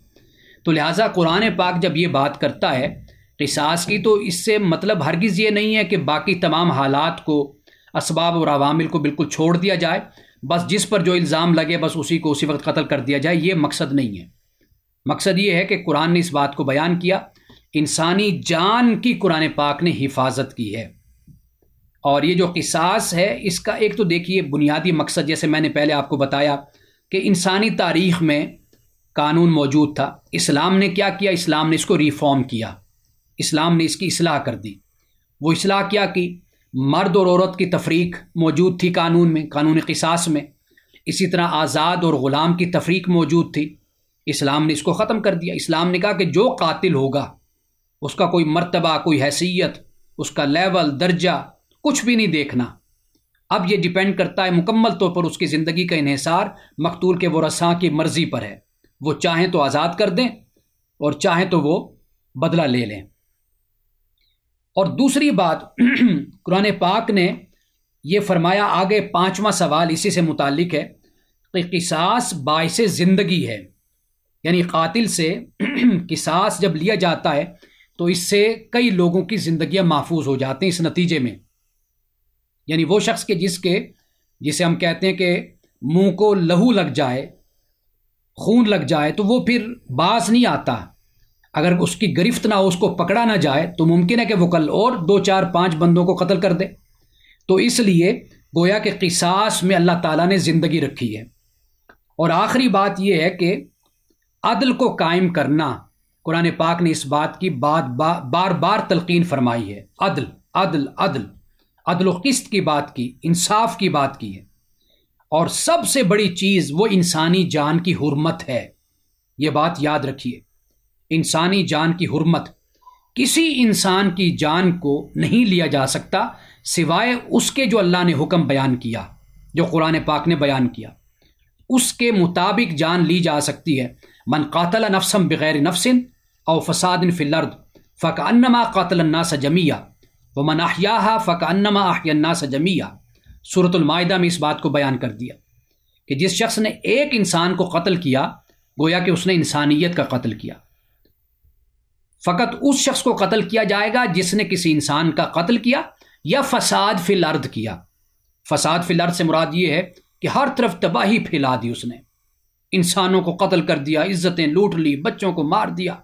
تو لہٰذا قرآن پاک جب یہ بات کرتا ہے قصاص کی، تو اس سے مطلب ہرگز یہ نہیں ہے کہ باقی تمام حالات کو، اسباب اور عوامل کو بالکل چھوڑ دیا جائے، بس جس پر جو الزام لگے بس اسی کو اسی وقت قتل کر دیا جائے۔ یہ مقصد نہیں ہے۔ مقصد یہ ہے کہ قرآن نے اس بات کو بیان کیا، انسانی جان کی قرآن پاک نے حفاظت کی ہے۔ اور یہ جو قصاص ہے، اس کا ایک تو دیکھیے بنیادی مقصد، جیسے میں نے پہلے آپ کو بتایا کہ انسانی تاریخ میں قانون موجود تھا، اسلام نے کیا کیا، اسلام نے اس کو ریفارم کیا، اسلام نے اس کی اصلاح کر دی۔ وہ اصلاح کیا کی؟ مرد اور عورت کی تفریق موجود تھی قانون میں، قانون قصاص میں، اسی طرح آزاد اور غلام کی تفریق موجود تھی، اسلام نے اس کو ختم کر دیا۔ اسلام نے کہا کہ جو قاتل ہوگا اس کا کوئی مرتبہ، کوئی حیثیت، اس کا لیول، درجہ کچھ بھی نہیں دیکھنا، اب یہ ڈیپینڈ کرتا ہے مکمل طور پر اس کی زندگی کا انحصار مقتول کے ورثاء کی مرضی پر ہے، وہ چاہیں تو آزاد کر دیں اور چاہیں تو وہ بدلہ لے لیں۔ اور دوسری بات قرآن پاک نے یہ فرمایا، آگے 5واں سوال اسی سے متعلق ہے کہ قصاص باعث زندگی ہے، یعنی قاتل سے قصاص جب لیا جاتا ہے تو اس سے کئی لوگوں کی زندگیاں محفوظ ہو جاتی ہیں اس نتیجے میں۔ یعنی وہ شخص کے جسے ہم کہتے ہیں کہ منہ کو لہو لگ جائے، خون لگ جائے، تو وہ پھر باز نہیں آتا، اگر اس کی گرفت نہ ہو، اس کو پکڑا نہ جائے تو ممکن ہے کہ وہ کل اور 2 4 5 بندوں کو قتل کر دے۔ تو اس لیے گویا کہ قصاص میں اللہ تعالیٰ نے زندگی رکھی ہے۔ اور آخری بات یہ ہے کہ عدل کو قائم کرنا، قرآن پاک نے اس بات کی بار بار تلقین فرمائی ہے، عدل عدل عدل، عدل و قسط کی بات کی، انصاف کی بات کی ہے۔ اور سب سے بڑی چیز وہ انسانی جان کی حرمت ہے، یہ بات یاد رکھیے، انسانی جان کی حرمت، کسی انسان کی جان کو نہیں لیا جا سکتا سوائے اس کے جو اللہ نے حکم بیان کیا، جو قرآن پاک نے بیان کیا، اس کے مطابق جان لی جا سکتی ہے۔ من قاتل نفسا بغیر نفس او فساد فی الارض فکأنما قاتل الناس جمیعا ومن احیاها فکأنما احیا الناس جمیعا۔ سورۃ المائدہ میں اس بات کو بیان کر دیا کہ جس شخص نے ایک انسان کو قتل کیا گویا کہ اس نے انسانیت کا قتل کیا۔ فقط اس شخص کو قتل کیا جائے گا جس نے کسی انسان کا قتل کیا یا فساد فی الارض کیا۔ فساد فی الارض سے مراد یہ ہے کہ ہر طرف تباہی پھیلا دی، اس نے انسانوں کو قتل کر دیا، عزتیں لوٹ لی، بچوں کو مار دیا،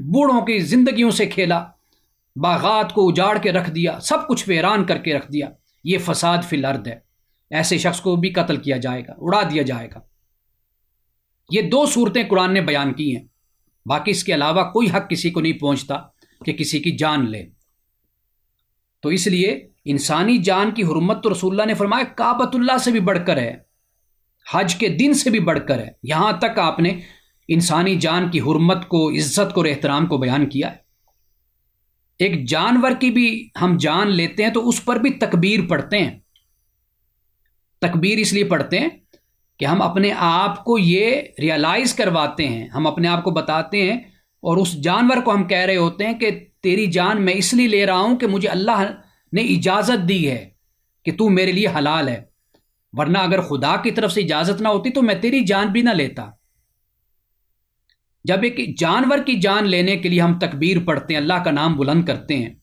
بوڑھوں کی زندگیوں سے کھیلا، باغات کو اجاڑ کے رکھ دیا، سب کچھ ویران کر کے رکھ دیا، یہ فساد فی الارض ہے۔ ایسے شخص کو بھی قتل کیا جائے گا، اڑا دیا جائے گا۔ یہ 2 صورتیں قرآن نے بیان کی ہیں، باقی اس کے علاوہ کوئی حق کسی کو نہیں پہنچتا کہ کسی کی جان لے۔ تو اس لیے انسانی جان کی حرمت تو رسول اللہ نے فرمایا کعبۃ اللہ سے بھی بڑھ کر ہے، حج کے دن سے بھی بڑھ کر ہے، یہاں تک آپ نے انسانی جان کی حرمت کو، عزت کو اور احترام کو بیان کیا ہے۔ ایک جانور کی بھی ہم جان لیتے ہیں تو اس پر بھی تکبیر پڑھتے ہیں۔ تکبیر اس لیے پڑھتے ہیں کہ ہم اپنے آپ کو یہ ریئلائز کرواتے ہیں، ہم اپنے آپ کو بتاتے ہیں اور اس جانور کو ہم کہہ رہے ہوتے ہیں کہ تیری جان میں اس لیے لے رہا ہوں کہ مجھے اللہ نے اجازت دی ہے کہ تو میرے لیے حلال ہے، ورنہ اگر خدا کی طرف سے اجازت نہ ہوتی تو میں تیری جان بھی نہ لیتا۔ جب ایک جانور کی جان لینے کے لیے ہم تکبیر پڑھتے ہیں، اللہ کا نام بلند کرتے ہیں،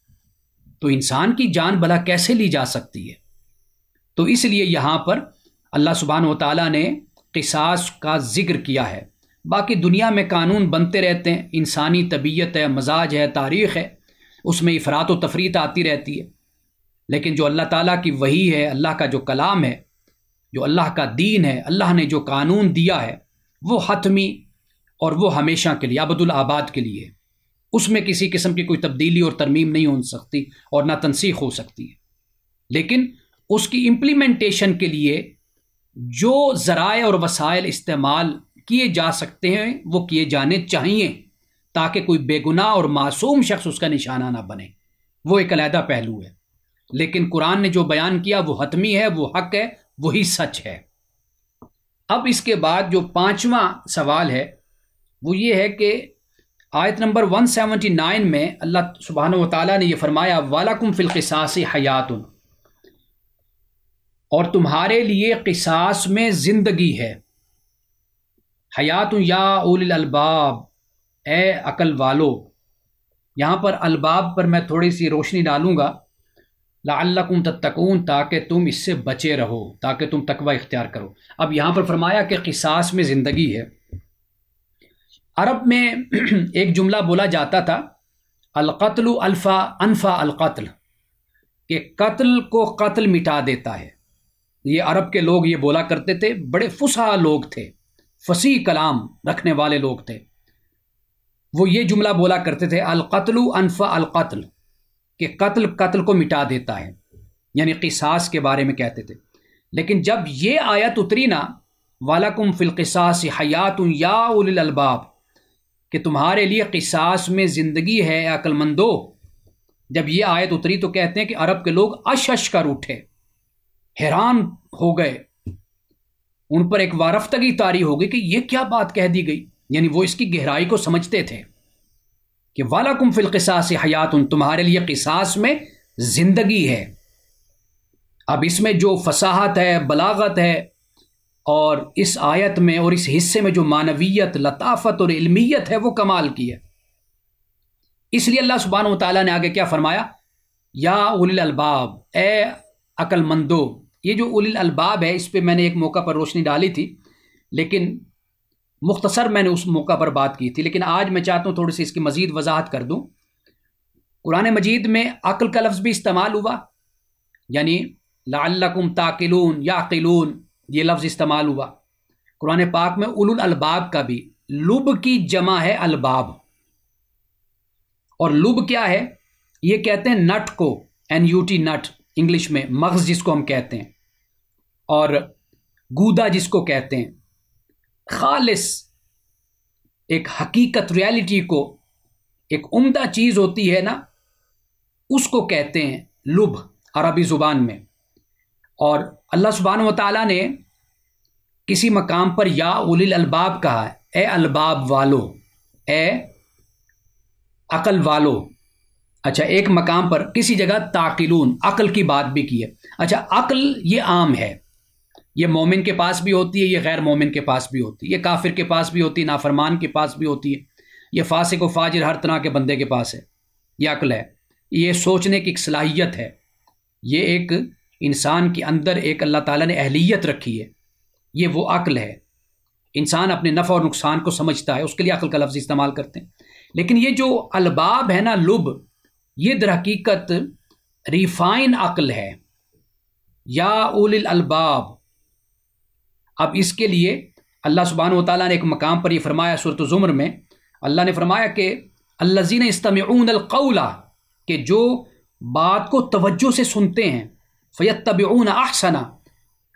تو انسان کی جان بھلا کیسے لی جا سکتی ہے؟ تو اس لیے یہاں پر اللہ سبحانہ و تعالیٰ نے قصاص کا ذکر کیا ہے۔ باقی دنیا میں قانون بنتے رہتے ہیں، انسانی طبیعت ہے، مزاج ہے، تاریخ ہے، اس میں افراط و تفریط آتی رہتی ہے، لیکن جو اللہ تعالیٰ کی وحی ہے، اللہ کا جو کلام ہے، جو اللہ کا دین ہے، اللہ نے جو قانون دیا ہے، وہ حتمی اور وہ ہمیشہ کے لیے ابد الآباد کے لیے، اس میں کسی قسم کی کوئی تبدیلی اور ترمیم نہیں ہو سکتی اور نہ تنسیخ ہو سکتی ہے۔ لیکن اس کی امپلیمنٹیشن کے لیے جو ذرائع اور وسائل استعمال کیے جا سکتے ہیں وہ کیے جانے چاہیے، تاکہ کوئی بے گناہ اور معصوم شخص اس کا نشانہ نہ بنے، وہ ایک علیحدہ پہلو ہے۔ لیکن قرآن نے جو بیان کیا وہ حتمی ہے، وہ حق ہے، وہی سچ ہے۔ اب اس کے بعد جو 5واں سوال ہے وہ یہ ہے کہ آیت نمبر 179 میں اللہ سبحانہ و تعالیٰ نے یہ فرمایا وَلَكُمْ فِي الْقِصَاصِ حَيَاتٌ، اور تمہارے لیے قصاص میں زندگی ہے۔ حیات یا اولی الالباب، اے عقل والو۔ یہاں پر الباب پر میں تھوڑی سی روشنی ڈالوں گا، لعلکم تتقون، تاکہ تم اس سے بچے رہو، تاکہ تم تقوی اختیار کرو۔ اب یہاں پر فرمایا کہ قصاص میں زندگی ہے۔ عرب میں ایک جملہ بولا جاتا تھا القتل الفا انفا القتل، کہ قتل کو قتل مٹا دیتا ہے۔ یہ عرب کے لوگ یہ بولا کرتے تھے، بڑے فصحا لوگ تھے، فصیح کلام رکھنے والے لوگ تھے، وہ یہ جملہ بولا کرتے تھے القتل انفا القتل، کہ قتل قتل کو مٹا دیتا ہے، یعنی قصاص کے بارے میں کہتے تھے۔ لیکن جب یہ آیت اتری نا وَلَكُمْ فِي الْقِصَاصِ حَيَاتٌ یا اُولِي الْأَلْبَابِ، کہ تمہارے لیے قصاص میں زندگی ہے عقل مندو، جب یہ آیت اتری تو کہتے ہیں کہ عرب کے لوگ اش اش کر اٹھے، حیران ہو گئے، ان پر ایک وارفتگی طاری ہو گئی کہ یہ کیا بات کہہ دی گئی، یعنی وہ اس کی گہرائی کو سمجھتے تھے کہ وَلَكُمْ فِي الْقِصَاصِ حَيَاتٌ، تمہارے لیے قصاص میں زندگی ہے۔ اب اس میں جو فصاحت ہے، بلاغت ہے، اور اس آیت میں اور اس حصے میں جو معنویت، لطافت اور علمیت ہے وہ کمال کی ہے۔ اس لیے اللہ سبحانہ و تعالیٰ نے آگے کیا فرمایا، یا اولی الالباب، اے عقل مندو۔ یہ جو اولی الالباب ہے اس پہ میں نے ایک موقع پر روشنی ڈالی تھی، لیکن مختصر میں نے اس موقع پر بات کی تھی، لیکن آج میں چاہتا ہوں تھوڑی سی اس کی مزید وضاحت کر دوں۔ قرآن مجید میں عقل کا لفظ بھی استعمال ہوا، یعنی لعلکم تعقلون یعقلون، یہ لفظ استعمال ہوا۔ قرآن پاک میں اولو الالباب کا بھی، لب کی جمع ہے الباب، اور لب کیا ہے؟ یہ کہتے ہیں نٹ کو، NUT نٹ انگلش میں، مغز جس کو ہم کہتے ہیں، اور گودا جس کو کہتے ہیں۔ خالص ایک حقیقت، ریالٹی کو، ایک عمدہ چیز ہوتی ہے نا، اس کو کہتے ہیں لب عربی زبان میں۔ اور اللہ سبحانہ و تعالیٰ نے کسی مقام پر یا اولی الالباب کہا ہے، اے الباب والو، اے عقل والو۔ اچھا، ایک مقام پر کسی جگہ تعقلون، عقل کی بات بھی کی ہے۔ اچھا، عقل یہ عام ہے، یہ مومن کے پاس بھی ہوتی ہے، یہ غیر مومن کے پاس بھی ہوتی ہے، یہ کافر کے پاس بھی ہوتی ہے، نافرمان کے پاس بھی ہوتی ہے، یہ فاسق و فاجر ہر طرح کے بندے کے پاس ہے۔ یہ عقل ہے، یہ سوچنے کی ایک صلاحیت ہے، یہ ایک انسان کے اندر ایک اللہ تعالیٰ نے اہلیت رکھی ہے، یہ وہ عقل ہے۔ انسان اپنے نفع اور نقصان کو سمجھتا ہے، اس کے لیے عقل کا لفظ استعمال کرتے ہیں۔ لیکن یہ جو الباب ہے نا، لب، یہ در حقیقت ریفائن عقل ہے، یا اولی الالباب۔ اب اس کے لیے اللہ سبحانہ و تعالیٰ نے ایک مقام پر یہ فرمایا سورۃ الزمر میں، اللہ نے فرمایا کہ الذین یستمعون القول، کہ جو بات کو توجہ سے سنتے ہیں، فیتبعون احسنہ،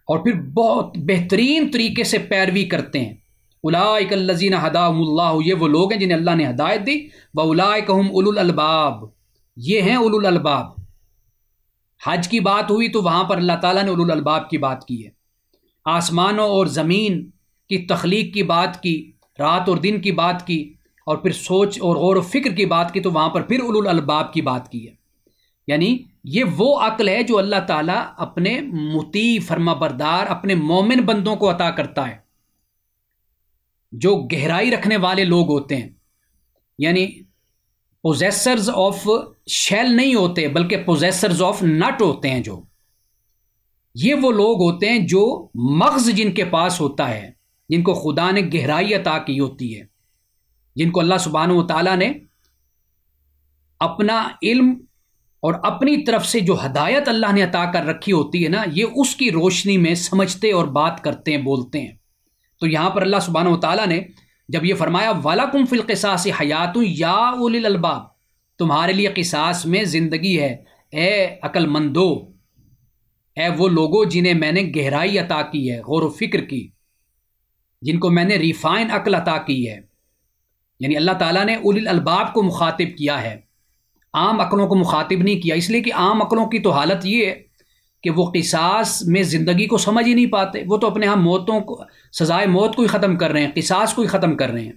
اور پھر بہت بہترین طریقے سے پیروی کرتے ہیں۔ اولئک الذین ہداہم اللہ، یہ وہ لوگ ہیں جنہیں اللہ نے ہدایت دی، واولئک ھم اولو الالباب، یہ ہیں اولو الالباب۔ حج کی بات ہوئی تو وہاں پر اللہ تعالیٰ نے اولو الالباب کی بات کی ہے۔ آسمانوں اور زمین کی تخلیق کی بات کی، رات اور دن کی بات کی، اور پھر سوچ اور غور و فکر کی بات کی، تو وہاں پر پھر اولو الالباب کی بات کی ہے۔ یعنی یہ وہ عقل ہے جو اللہ تعالیٰ اپنے مطیع، فرما بردار، اپنے مومن بندوں کو عطا کرتا ہے، جو گہرائی رکھنے والے لوگ ہوتے ہیں، یعنی پوزیسرز آف شیل نہیں ہوتے بلکہ پوزیسرز آف نٹ ہوتے ہیں۔ جو یہ وہ لوگ ہوتے ہیں جو مغز جن کے پاس ہوتا ہے، جن کو خدا نے گہرائی عطا کی ہوتی ہے، جن کو اللہ سبحانہ و تعالیٰ نے اپنا علم اور اپنی طرف سے جو ہدایت اللہ نے عطا کر رکھی ہوتی ہے نا، یہ اس کی روشنی میں سمجھتے اور بات کرتے ہیں، بولتے ہیں۔ تو یہاں پر اللہ سبحانہ و تعالیٰ نے جب یہ فرمایا وَلَكُمْ فِي الْقِصَاصِ حَيَاتٌ يَا أُولِي الْأَلْبَابِ، تمہارے لیے قصاص میں زندگی ہے اے عقل مندو، اے وہ لوگوں جنہیں میں نے گہرائی عطا کی ہے، غور و فکر کی، جن کو میں نے ریفائن عقل عطا کی ہے۔ یعنی اللہ تعالیٰ نے اولی الالباب کو مخاطب کیا ہے، عام عقلوں کو مخاطب نہیں کیا، اس لیے کہ عام عقلوں کی تو حالت یہ ہے کہ وہ قصاص میں زندگی کو سمجھ ہی نہیں پاتے، وہ تو اپنے ہاں موتوں کو، سزائے موت کو ہی ختم کر رہے ہیں، قصاص کو ہی ختم کر رہے ہیں،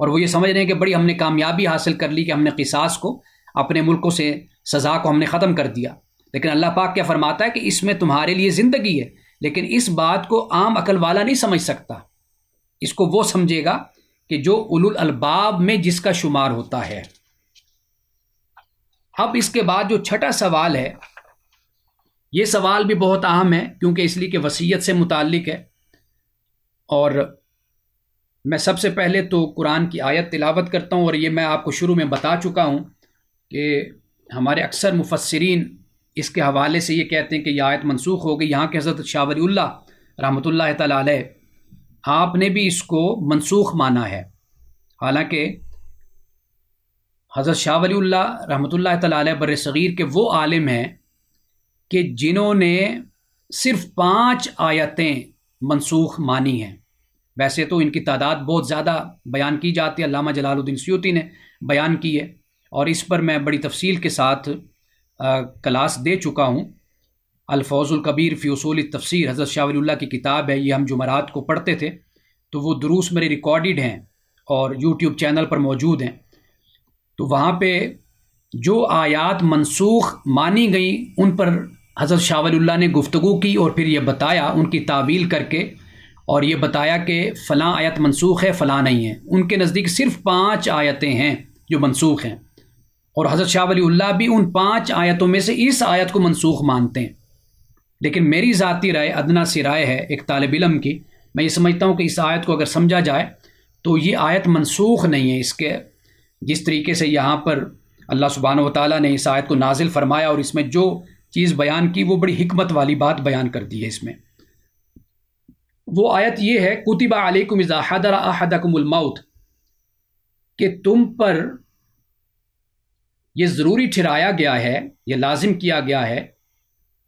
اور وہ یہ سمجھ رہے ہیں کہ بڑی ہم نے کامیابی حاصل کر لی کہ ہم نے قصاص کو، اپنے ملکوں سے سزا کو ہم نے ختم کر دیا۔ لیکن اللہ پاک کیا فرماتا ہے کہ اس میں تمہارے لیے زندگی ہے، لیکن اس بات کو عام عقل والا نہیں سمجھ سکتا، اس کو وہ سمجھے گا کہ جو اولو الالباب میں جس کا شمار ہوتا ہے۔ اب اس کے بعد جو چھٹا سوال ہے، یہ سوال بھی بہت اہم ہے، کیونکہ اس لیے کہ وصیت سے متعلق ہے، اور میں سب سے پہلے تو قرآن کی آیت تلاوت کرتا ہوں، اور یہ میں آپ کو شروع میں بتا چکا ہوں کہ ہمارے اکثر مفسرین اس کے حوالے سے یہ کہتے ہیں کہ یہ آیت منسوخ ہو گئی۔ یہاں کے حضرت شاہ ولی اللہ رحمۃ اللہ تعالیٰ علیہ، آپ نے بھی اس کو منسوخ مانا ہے، حالانکہ حضرت شاہ ولی اللہ رحمۃ اللہ تعالیٰ علیہ بر صغیر کے وہ عالم ہیں کہ جنہوں نے صرف 5 آیتیں منسوخ مانی ہیں۔ ویسے تو ان کی تعداد بہت زیادہ بیان کی جاتی ہے، علامہ جلال الدین سیوطی نے بیان کی ہے، اور اس پر میں بڑی تفصیل کے ساتھ کلاس دے چکا ہوں۔ الفوز الکبیر فی اصول التفسیر حضرت شاہ ولی اللہ کی کتاب ہے، یہ ہم جمعرات کو پڑھتے تھے، تو وہ دروس میرے ریکارڈڈ ہیں اور یوٹیوب چینل پر موجود ہیں۔ تو وہاں پہ جو آیات منسوخ مانی گئیں ان پر حضرت شاہ ولی اللہ نے گفتگو کی، اور پھر یہ بتایا ان کی تعویل کر کے، اور یہ بتایا کہ فلاں آیت منسوخ ہے، فلاں نہیں ہے۔ ان کے نزدیک صرف 5 آیتیں ہیں جو منسوخ ہیں، اور حضرت شاہ ولی اللہ بھی ان 5 آیتوں میں سے اس آیت کو منسوخ مانتے ہیں۔ لیکن میری ذاتی رائے، ادنا سی رائے ہے ایک طالب علم کی، میں یہ سمجھتا ہوں کہ اس آیت کو اگر سمجھا جائے تو یہ آیت منسوخ نہیں ہے۔ اس کے جس طریقے سے یہاں پر اللہ سبحانہ و تعالیٰ نے اس آیت کو نازل فرمایا اور اس میں جو چیز بیان کی وہ بڑی حکمت والی بات بیان کر دی ہے اس میں۔ وہ آیت یہ ہے کتب علیکم اذا حضر احدکم الموت، کہ تم پر یہ ضروری ٹھہرایا گیا ہے، یہ لازم کیا گیا ہے۔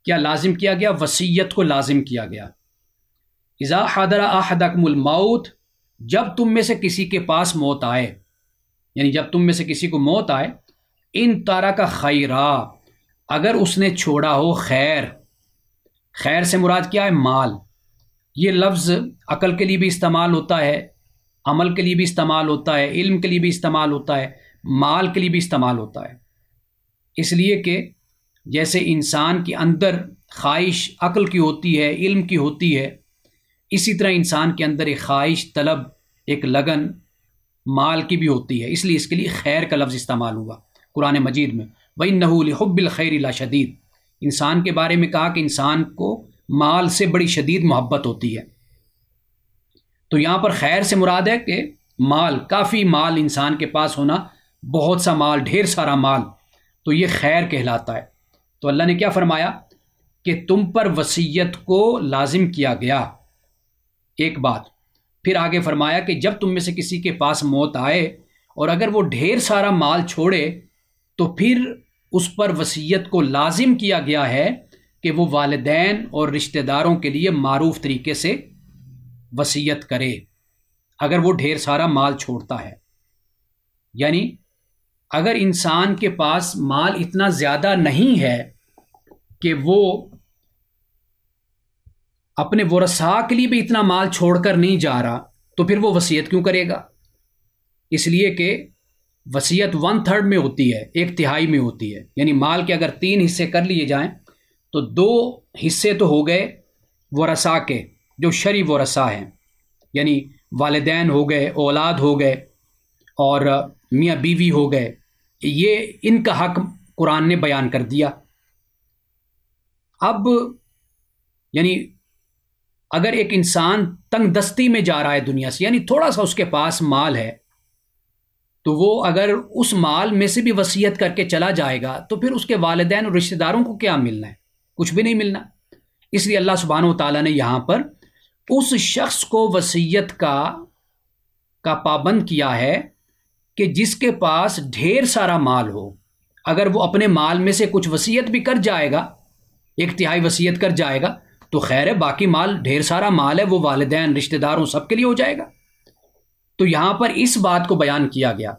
کیا لازم کیا گیا؟ وصیت کو لازم کیا گیا۔ اذا حضر احدکم الموت، جب تم میں سے کسی کے پاس موت آئے، یعنی جب تم میں سے کسی کو موت آئے، ان ترک خیرا، اگر اس نے چھوڑا ہو خیر۔ خیر سے مراد کیا ہے؟ مال۔ یہ لفظ عقل کے لیے بھی استعمال ہوتا ہے، عمل کے لیے بھی استعمال ہوتا ہے، علم کے لیے بھی استعمال ہوتا ہے، مال کے لیے بھی استعمال ہوتا ہے۔ اس لیے کہ جیسے انسان کے اندر خواہش عقل کی ہوتی ہے، علم کی ہوتی ہے، اسی طرح انسان کے اندر ایک خواہش، طلب، ایک لگن مال کی بھی ہوتی ہے، اس لیے اس کے لیے خیر کا لفظ استعمال ہوا قرآن مجید میں۔ وَإِنَّهُ لِحُبِّ الْخَيْرِ لَشَدِيدٌ، انسان کے بارے میں کہا کہ انسان کو مال سے بڑی شدید محبت ہوتی ہے۔ تو یہاں پر خیر سے مراد ہے کہ مال، کافی مال انسان کے پاس ہونا، بہت سا مال، ڈھیر سارا مال، تو یہ خیر کہلاتا ہے۔ تو اللہ نے کیا فرمایا کہ تم پر وصیت کو لازم کیا گیا، ایک بات۔ پھر آگے فرمایا کہ جب تم میں سے کسی کے پاس موت آئے اور اگر وہ ڈھیر سارا مال چھوڑے تو پھر اس پر وصیت کو لازم کیا گیا ہے کہ وہ والدین اور رشتہ داروں کے لیے معروف طریقے سے وصیت کرے اگر وہ ڈھیر سارا مال چھوڑتا ہے۔ یعنی اگر انسان کے پاس مال اتنا زیادہ نہیں ہے کہ وہ اپنے ورثاء کے لیے بھی اتنا مال چھوڑ کر نہیں جا رہا، تو پھر وہ وصیت کیوں کرے گا؟ اس لیے کہ وصیت 1/3 میں ہوتی ہے، 1/3 میں ہوتی ہے۔ یعنی مال کے اگر 3 حصے کر لیے جائیں تو 2 حصے تو ہو گئے ورثاء کے، جو شرعی ورثاء ہیں، یعنی والدین ہو گئے، اولاد ہو گئے، اور میاں بیوی ہو گئے، یہ ان کا حق قرآن نے بیان کر دیا۔ اب یعنی اگر ایک انسان تنگ دستی میں جا رہا ہے دنیا سے، یعنی تھوڑا سا اس کے پاس مال ہے، تو وہ اگر اس مال میں سے بھی وصیت کر کے چلا جائے گا تو پھر اس کے والدین اور رشتہ داروں کو کیا ملنا ہے؟ کچھ بھی نہیں ملنا۔ اس لیے اللہ سبحانہ و تعالیٰ نے یہاں پر اس شخص کو وصیت کا پابند کیا ہے کہ جس کے پاس ڈھیر سارا مال ہو۔ اگر وہ اپنے مال میں سے کچھ وصیت بھی کر جائے گا، 1/3 وصیت کر جائے گا، تو خیر ہے، باقی مال، ڈھیر سارا مال ہے، وہ والدین، رشتہ داروں، سب کے لیے ہو جائے گا۔ تو یہاں پر اس بات کو بیان کیا گیا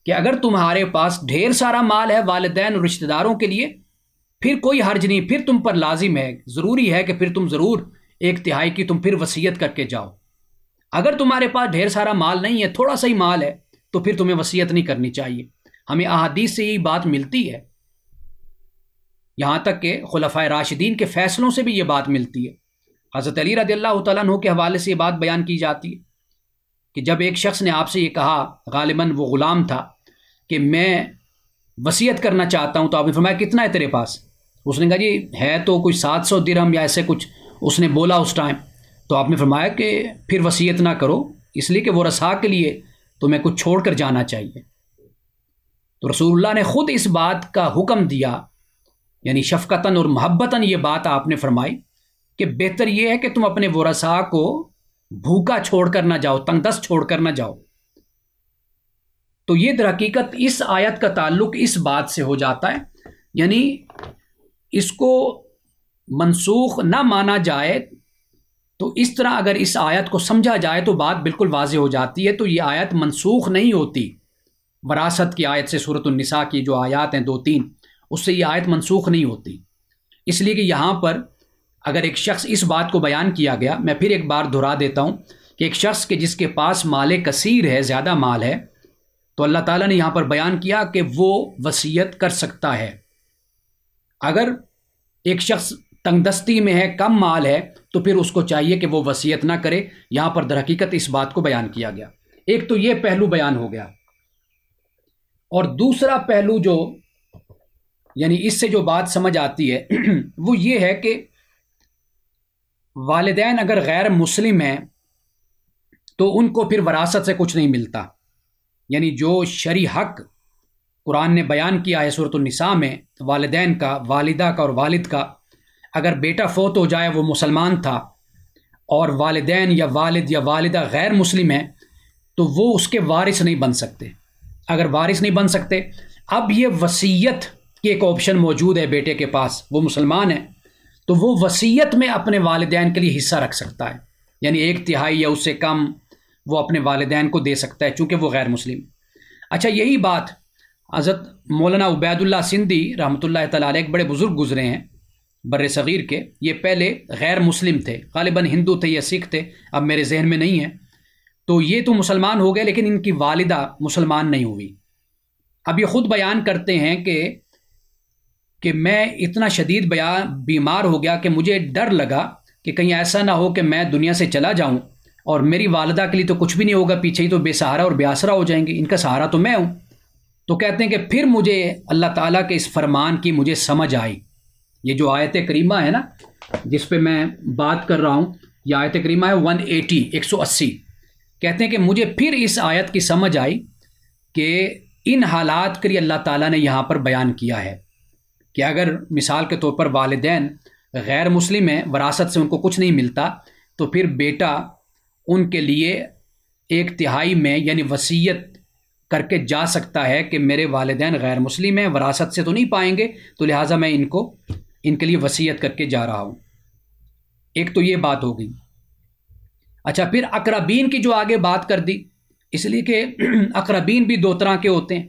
کہ اگر تمہارے پاس ڈھیر سارا مال ہے والدین اور رشتہ داروں کے لیے، پھر کوئی حرج نہیں، پھر تم پر لازم ہے، ضروری ہے کہ پھر تم ضرور 1/3 کی تم پھر وصیت کر کے جاؤ۔ اگر تمہارے پاس ڈھیر سارا مال نہیں ہے، تھوڑا سا ہی مال ہے، تو پھر تمہیں وصیت نہیں کرنی چاہیے۔ ہمیں احادیث سے یہی بات ملتی ہے، یہاں تک کہ خلفائے راشدین کے فیصلوں سے بھی یہ بات ملتی ہے۔ حضرت علی رضی اللہ تعالیٰ عنہ کے حوالے سے یہ بات بیان کی جاتی ہے کہ جب ایک شخص نے آپ سے یہ کہا، غالباً وہ غلام تھا، کہ میں وصیت کرنا چاہتا ہوں، تو آپ نے فرمایا کتنا ہے تیرے پاس؟ اس نے کہا جی ہے تو کوئی 700 درہم یا ایسے کچھ اس نے بولا اس ٹائم۔ تو آپ نے فرمایا کہ پھر وصیت نہ کرو، اس لیے کہ ورثاء کے لیے تمہیں کچھ چھوڑ کر جانا چاہیے۔ تو رسول اللہ نے خود اس بات کا حکم دیا، یعنی شفقتاً اور محبتاً یہ بات آپ نے فرمائی کہ بہتر یہ ہے کہ تم اپنے ورثاء کو بھوکا چھوڑ کر نہ جاؤ، تنگ دست چھوڑ کر نہ جاؤ۔ تو یہ در حقیقت اس آیت کا تعلق اس بات سے ہو جاتا ہے، یعنی اس کو منسوخ نہ مانا جائے، تو اس طرح اگر اس آیت کو سمجھا جائے تو بات بالکل واضح ہو جاتی ہے۔ تو یہ آیت منسوخ نہیں ہوتی، وراثت کی آیت سے، سورۃ النساء کی جو آیات ہیں 2-3، اس سے یہ آیت منسوخ نہیں ہوتی، اس لیے کہ یہاں پر اگر ایک شخص، اس بات کو بیان کیا گیا، میں پھر ایک بار دہرا دیتا ہوں کہ ایک شخص کے جس کے پاس مال کثیر ہے، زیادہ مال ہے، تو اللہ تعالیٰ نے یہاں پر بیان کیا کہ وہ وصیت کر سکتا ہے۔ اگر ایک شخص تنگ دستی میں ہے، کم مال ہے، تو پھر اس کو چاہیے کہ وہ وصیت نہ کرے۔ یہاں پر در حقیقت اس بات کو بیان کیا گیا۔ ایک تو یہ پہلو بیان ہو گیا، اور دوسرا پہلو جو یعنی اس سے جو بات سمجھ آتی ہے وہ یہ ہے کہ والدین اگر غیر مسلم ہیں تو ان کو پھر وراثت سے کچھ نہیں ملتا، یعنی جو شرعی حق قرآن نے بیان کیا ہے سورۃ النساء میں، والدین کا، والدہ کا اور والد کا، اگر بیٹا فوت ہو جائے، وہ مسلمان تھا، اور والدین یا والد یا والدہ غیر مسلم ہیں، تو وہ اس کے وارث نہیں بن سکتے۔ اگر وارث نہیں بن سکتے، اب یہ وصیت کی ایک آپشن موجود ہے بیٹے کے پاس، وہ مسلمان ہے، تو وہ وصیت میں اپنے والدین کے لیے حصہ رکھ سکتا ہے، یعنی 1/3 یا اس سے کم وہ اپنے والدین کو دے سکتا ہے، چونکہ وہ غیر مسلم۔ اچھا، یہی بات حضرت مولانا عبید اللہ سندھی رحمۃ اللہ تعالیٰ علیہ، ایک بڑے بزرگ گزرے ہیں بر صغیر کے، یہ پہلے غیر مسلم تھے، غالباً ہندو تھے یا سکھ تھے، اب میرے ذہن میں نہیں ہے، تو یہ تو مسلمان ہو گئے لیکن ان کی والدہ مسلمان نہیں ہوئی۔ اب یہ خود بیان کرتے ہیں کہ میں اتنا شدید بیمار ہو گیا کہ مجھے ڈر لگا کہ کہیں ایسا نہ ہو کہ میں دنیا سے چلا جاؤں اور میری والدہ کے لیے تو کچھ بھی نہیں ہوگا، پیچھے ہی تو بے سہارا اور بے آسرا ہو جائیں گے، ان کا سہارا تو میں ہوں۔ تو کہتے ہیں کہ پھر مجھے اللہ تعالیٰ کے اس فرمان کی مجھے سمجھ آئی۔ یہ جو آیت کریمہ ہے نا جس پہ میں بات کر رہا ہوں، یہ آیت کریمہ ہے 180۔ کہتے ہیں کہ مجھے پھر اس آیت کی سمجھ آئی کہ ان حالات کے لیے اللہ تعالیٰ نے یہاں پر بیان کیا ہے کہ اگر مثال کے طور پر والدین غیر مسلم ہیں، وراثت سے ان کو کچھ نہیں ملتا، تو پھر بیٹا ان کے لیے 1/3 میں یعنی وصیت کر کے جا سکتا ہے کہ میرے والدین غیر مسلم ہیں، وراثت سے تو نہیں پائیں گے، تو لہٰذا میں ان کے لیے وصیت کر کے جا رہا ہوں۔ ایک تو یہ بات ہو گئی۔ اچھا، پھر اقربین کی جو آگے بات کر دی، اس لیے کہ اقربین بھی 2 طرح کے ہوتے ہیں۔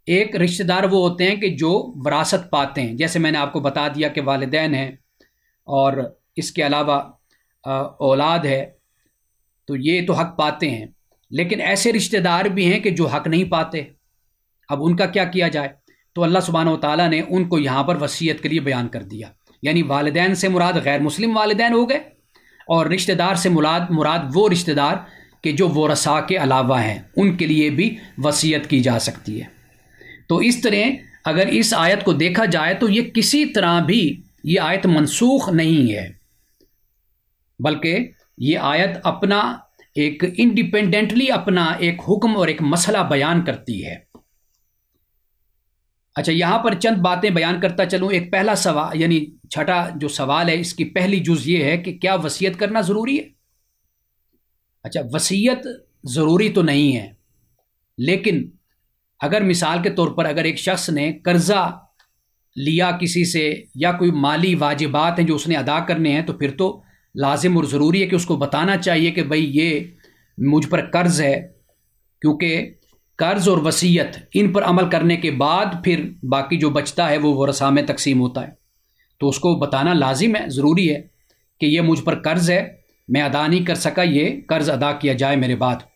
ایک رشتہ دار وہ ہوتے ہیں کہ جو وراثت پاتے ہیں، جیسے میں نے آپ کو بتا دیا کہ والدین ہیں اور اس کے علاوہ اولاد ہے، تو یہ تو حق پاتے ہیں، لیکن ایسے رشتہ دار بھی ہیں کہ جو حق نہیں پاتے۔ اب ان کا کیا کیا جائے؟ تو اللہ سبحانہ و تعالیٰ نے ان کو یہاں پر وصیت کے لیے بیان کر دیا، یعنی والدین سے مراد غیر مسلم والدین ہو گئے، اور رشتہ دار سے مراد وہ رشتہ دار کہ جو ورثاء کے علاوہ ہیں، ان کے لیے بھی وصیت کی جا سکتی ہے۔ تو اس طرح اگر اس آیت کو دیکھا جائے تو یہ کسی طرح بھی یہ آیت منسوخ نہیں ہے، بلکہ یہ آیت اپنا ایک انڈیپینڈنٹلی اپنا ایک حکم اور ایک مسئلہ بیان کرتی ہے۔ اچھا، یہاں پر چند باتیں بیان کرتا چلوں۔ ایک پہلا سوال، یعنی چھٹا جو سوال ہے، اس کی پہلی جز یہ ہے کہ کیا وصیت کرنا ضروری ہے؟ اچھا، وصیت ضروری تو نہیں ہے، لیکن اگر مثال کے طور پر اگر ایک شخص نے قرضہ لیا کسی سے، یا کوئی مالی واجبات ہیں جو اس نے ادا کرنے ہیں، تو پھر تو لازم اور ضروری ہے کہ اس کو بتانا چاہیے کہ بھئی یہ مجھ پر قرض ہے، کیونکہ قرض اور وصیت ان پر عمل کرنے کے بعد پھر باقی جو بچتا ہے وہ ورثاء میں تقسیم ہوتا ہے، تو اس کو بتانا لازم ہے، ضروری ہے کہ یہ مجھ پر قرض ہے، میں ادا نہیں کر سکا، یہ قرض ادا کیا جائے میرے بعد۔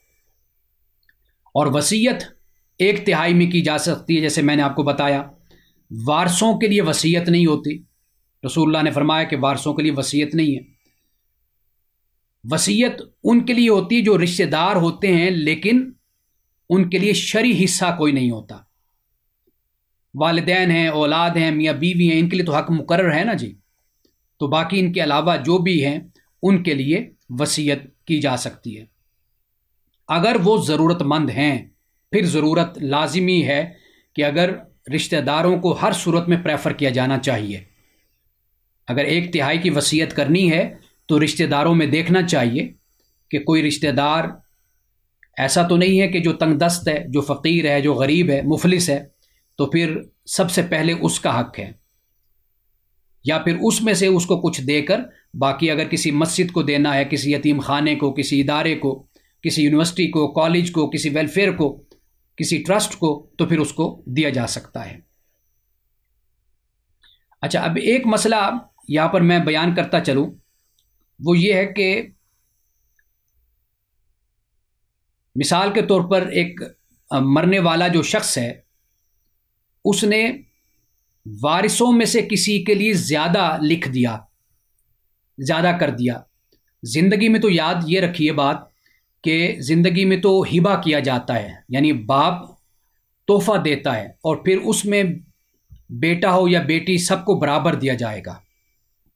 اور وصیت 1/3 میں کی جا سکتی ہے، جیسے میں نے آپ کو بتایا۔ وارثوں کے لیے وصیت نہیں ہوتی، رسول اللہ نے فرمایا کہ وارثوں کے لیے وصیت نہیں ہے۔ وصیت ان کے لیے ہوتی ہے جو رشتہ دار ہوتے ہیں، لیکن ان کے لیے شرعی حصہ کوئی نہیں ہوتا۔ والدین ہیں، اولاد ہیں، میاں بیوی ہیں، ان کے لیے تو حق مقرر ہے نا جی، تو باقی ان کے علاوہ جو بھی ہیں ان کے لیے وصیت کی جا سکتی ہے۔ اگر وہ ضرورت مند ہیں، پھر ضرورت لازمی ہے کہ اگر رشتہ داروں کو ہر صورت میں پریفر کیا جانا چاہیے۔ اگر 1/3 کی وصیت کرنی ہے تو رشتہ داروں میں دیکھنا چاہیے کہ کوئی رشتہ دار ایسا تو نہیں ہے کہ جو تنگ دست ہے، جو فقیر ہے، جو غریب ہے، مفلس ہے، تو پھر سب سے پہلے اس کا حق ہے، یا پھر اس میں سے اس کو کچھ دے کر باقی اگر کسی مسجد کو دینا ہے، کسی یتیم خانے کو، کسی ادارے کو، کسی یونیورسٹی کو، کالج کو، کسی ویلفیئر کو، کسی ٹرسٹ کو، تو پھر اس کو دیا جا سکتا ہے۔ اچھا، اب ایک مسئلہ یہاں پر میں بیان کرتا چلوں، وہ یہ ہے کہ مثال کے طور پر ایک مرنے والا جو شخص ہے، اس نے وارثوں میں سے کسی کے لیے زیادہ لکھ دیا، زیادہ کر دیا۔ زندگی میں تو یاد یہ رکھیے بات کہ زندگی میں تو ہبہ کیا جاتا ہے، یعنی باپ تحفہ دیتا ہے اور پھر اس میں بیٹا ہو یا بیٹی سب کو برابر دیا جائے گا،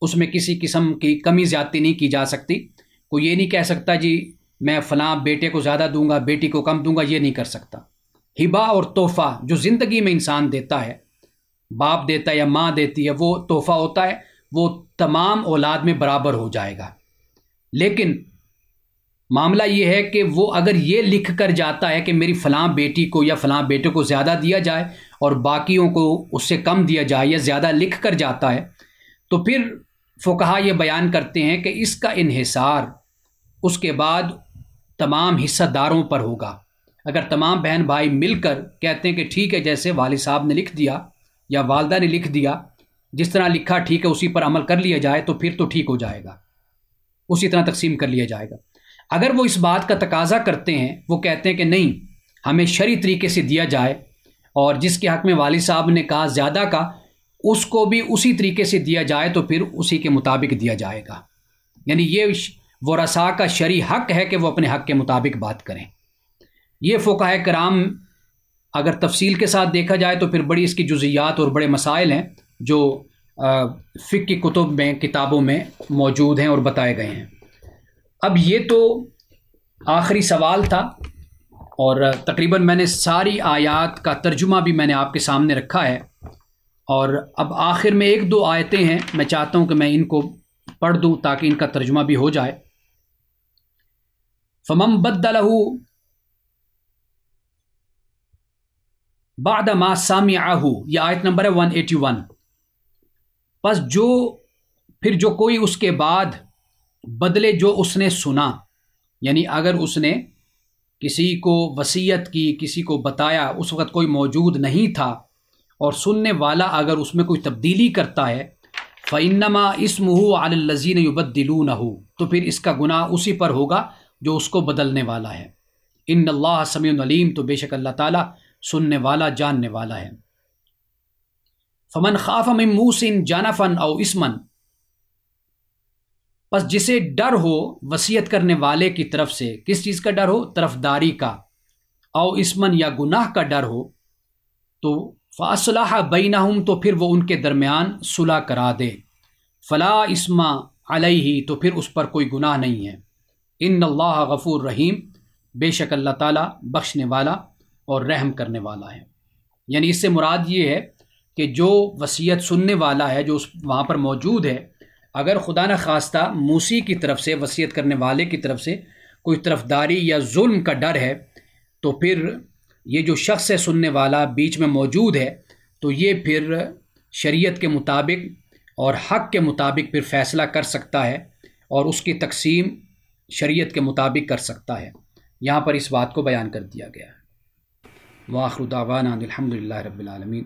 اس میں کسی قسم کی کمی زیادتی نہیں کی جا سکتی۔ کوئی یہ نہیں کہہ سکتا جی میں فلاں بیٹے کو زیادہ دوں گا، بیٹی کو کم دوں گا، یہ نہیں کر سکتا۔ ہبہ اور تحفہ جو زندگی میں انسان دیتا ہے، باپ دیتا ہے یا ماں دیتی ہے، وہ تحفہ ہوتا ہے، وہ تمام اولاد میں برابر ہو جائے گا۔ لیکن معاملہ یہ ہے کہ وہ اگر یہ لکھ کر جاتا ہے کہ میری فلاں بیٹی کو یا فلاں بیٹے کو زیادہ دیا جائے اور باقیوں کو اس سے کم دیا جائے، یا زیادہ لکھ کر جاتا ہے، تو پھر فقہا یہ بیان کرتے ہیں کہ اس کا انحصار اس کے بعد تمام حصہ داروں پر ہوگا۔ اگر تمام بہن بھائی مل کر کہتے ہیں کہ ٹھیک ہے، جیسے والد صاحب نے لکھ دیا یا والدہ نے لکھ دیا، جس طرح لکھا ٹھیک ہے، اسی پر عمل کر لیا جائے، تو پھر تو ٹھیک ہو جائے گا، اسی طرح تقسیم کر لیا جائے گا۔ اگر وہ اس بات کا تقاضا کرتے ہیں، وہ کہتے ہیں کہ نہیں، ہمیں شرعی طریقے سے دیا جائے، اور جس کے حق میں والد صاحب نے کہا زیادہ کا، اس کو بھی اسی طریقے سے دیا جائے، تو پھر اسی کے مطابق دیا جائے گا۔ یعنی یہ ورثاء کا شرعی حق ہے کہ وہ اپنے حق کے مطابق بات کریں۔ یہ فقہاء کرام اگر تفصیل کے ساتھ دیکھا جائے تو پھر بڑی اس کی جزئیات اور بڑے مسائل ہیں جو فقہ کی کتب میں، کتابوں میں موجود ہیں اور بتائے گئے ہیں۔ اب یہ تو آخری سوال تھا، اور تقریباً میں نے ساری آیات کا ترجمہ بھی میں نے آپ کے سامنے رکھا ہے، اور اب آخر میں 1-2 آیتیں ہیں، میں چاہتا ہوں کہ میں ان کو پڑھ دوں تاکہ ان کا ترجمہ بھی ہو جائے۔ فَمَن بَدَّلَهُ بَعْدَ مَا سَمِعَهُ، یہ آیت نمبر ہے 181۔ پس جو کوئی اس کے بعد بدلے جو اس نے سنا، یعنی اگر اس نے کسی کو وصیت کی، کسی کو بتایا، اس وقت کوئی موجود نہیں تھا، اور سننے والا اگر اس میں کوئی تبدیلی کرتا ہے، فَإِنَّمَا اسْمُهُ عَلَى الَّذِينَ يُبَدِّلُونَهُ، تو پھر اس کا گناہ اسی پر ہوگا جو اس کو بدلنے والا ہے۔ ان اللہ سمیع علیم، تو بے شک اللہ تعالیٰ سننے والا، جاننے والا ہے۔ فمن خاف من موص جنفا او اثما، پس جسے ڈر ہو وصیت کرنے والے کی طرف سے، کس چیز کا ڈر ہو؟ طرفداری کا، او اثمن، یا گناہ کا ڈر ہو، تو فاصلح بینہم، تو پھر وہ ان کے درمیان صلح کرا دے۔ فلا اثم، علیہ، تو پھر اس پر کوئی گناہ نہیں ہے۔ ان اللہ غفور رحیم، بے شک اللہ تعالیٰ بخشنے والا اور رحم کرنے والا ہے۔ یعنی اس سے مراد یہ ہے کہ جو وصیت سننے والا ہے، جو وہاں پر موجود ہے، اگر خدا نخواستہ موسی کی طرف سے، وصیت کرنے والے کی طرف سے کوئی طرفداری یا ظلم کا ڈر ہے، تو پھر یہ جو شخص ہے سننے والا بیچ میں موجود ہے، تو یہ پھر شریعت کے مطابق اور حق کے مطابق پھر فیصلہ کر سکتا ہے اور اس کی تقسیم شریعت کے مطابق کر سکتا ہے۔ یہاں پر اس بات کو بیان کر دیا گیا ہے۔ وآخر دعوانا الحمد للہ رب العالمین۔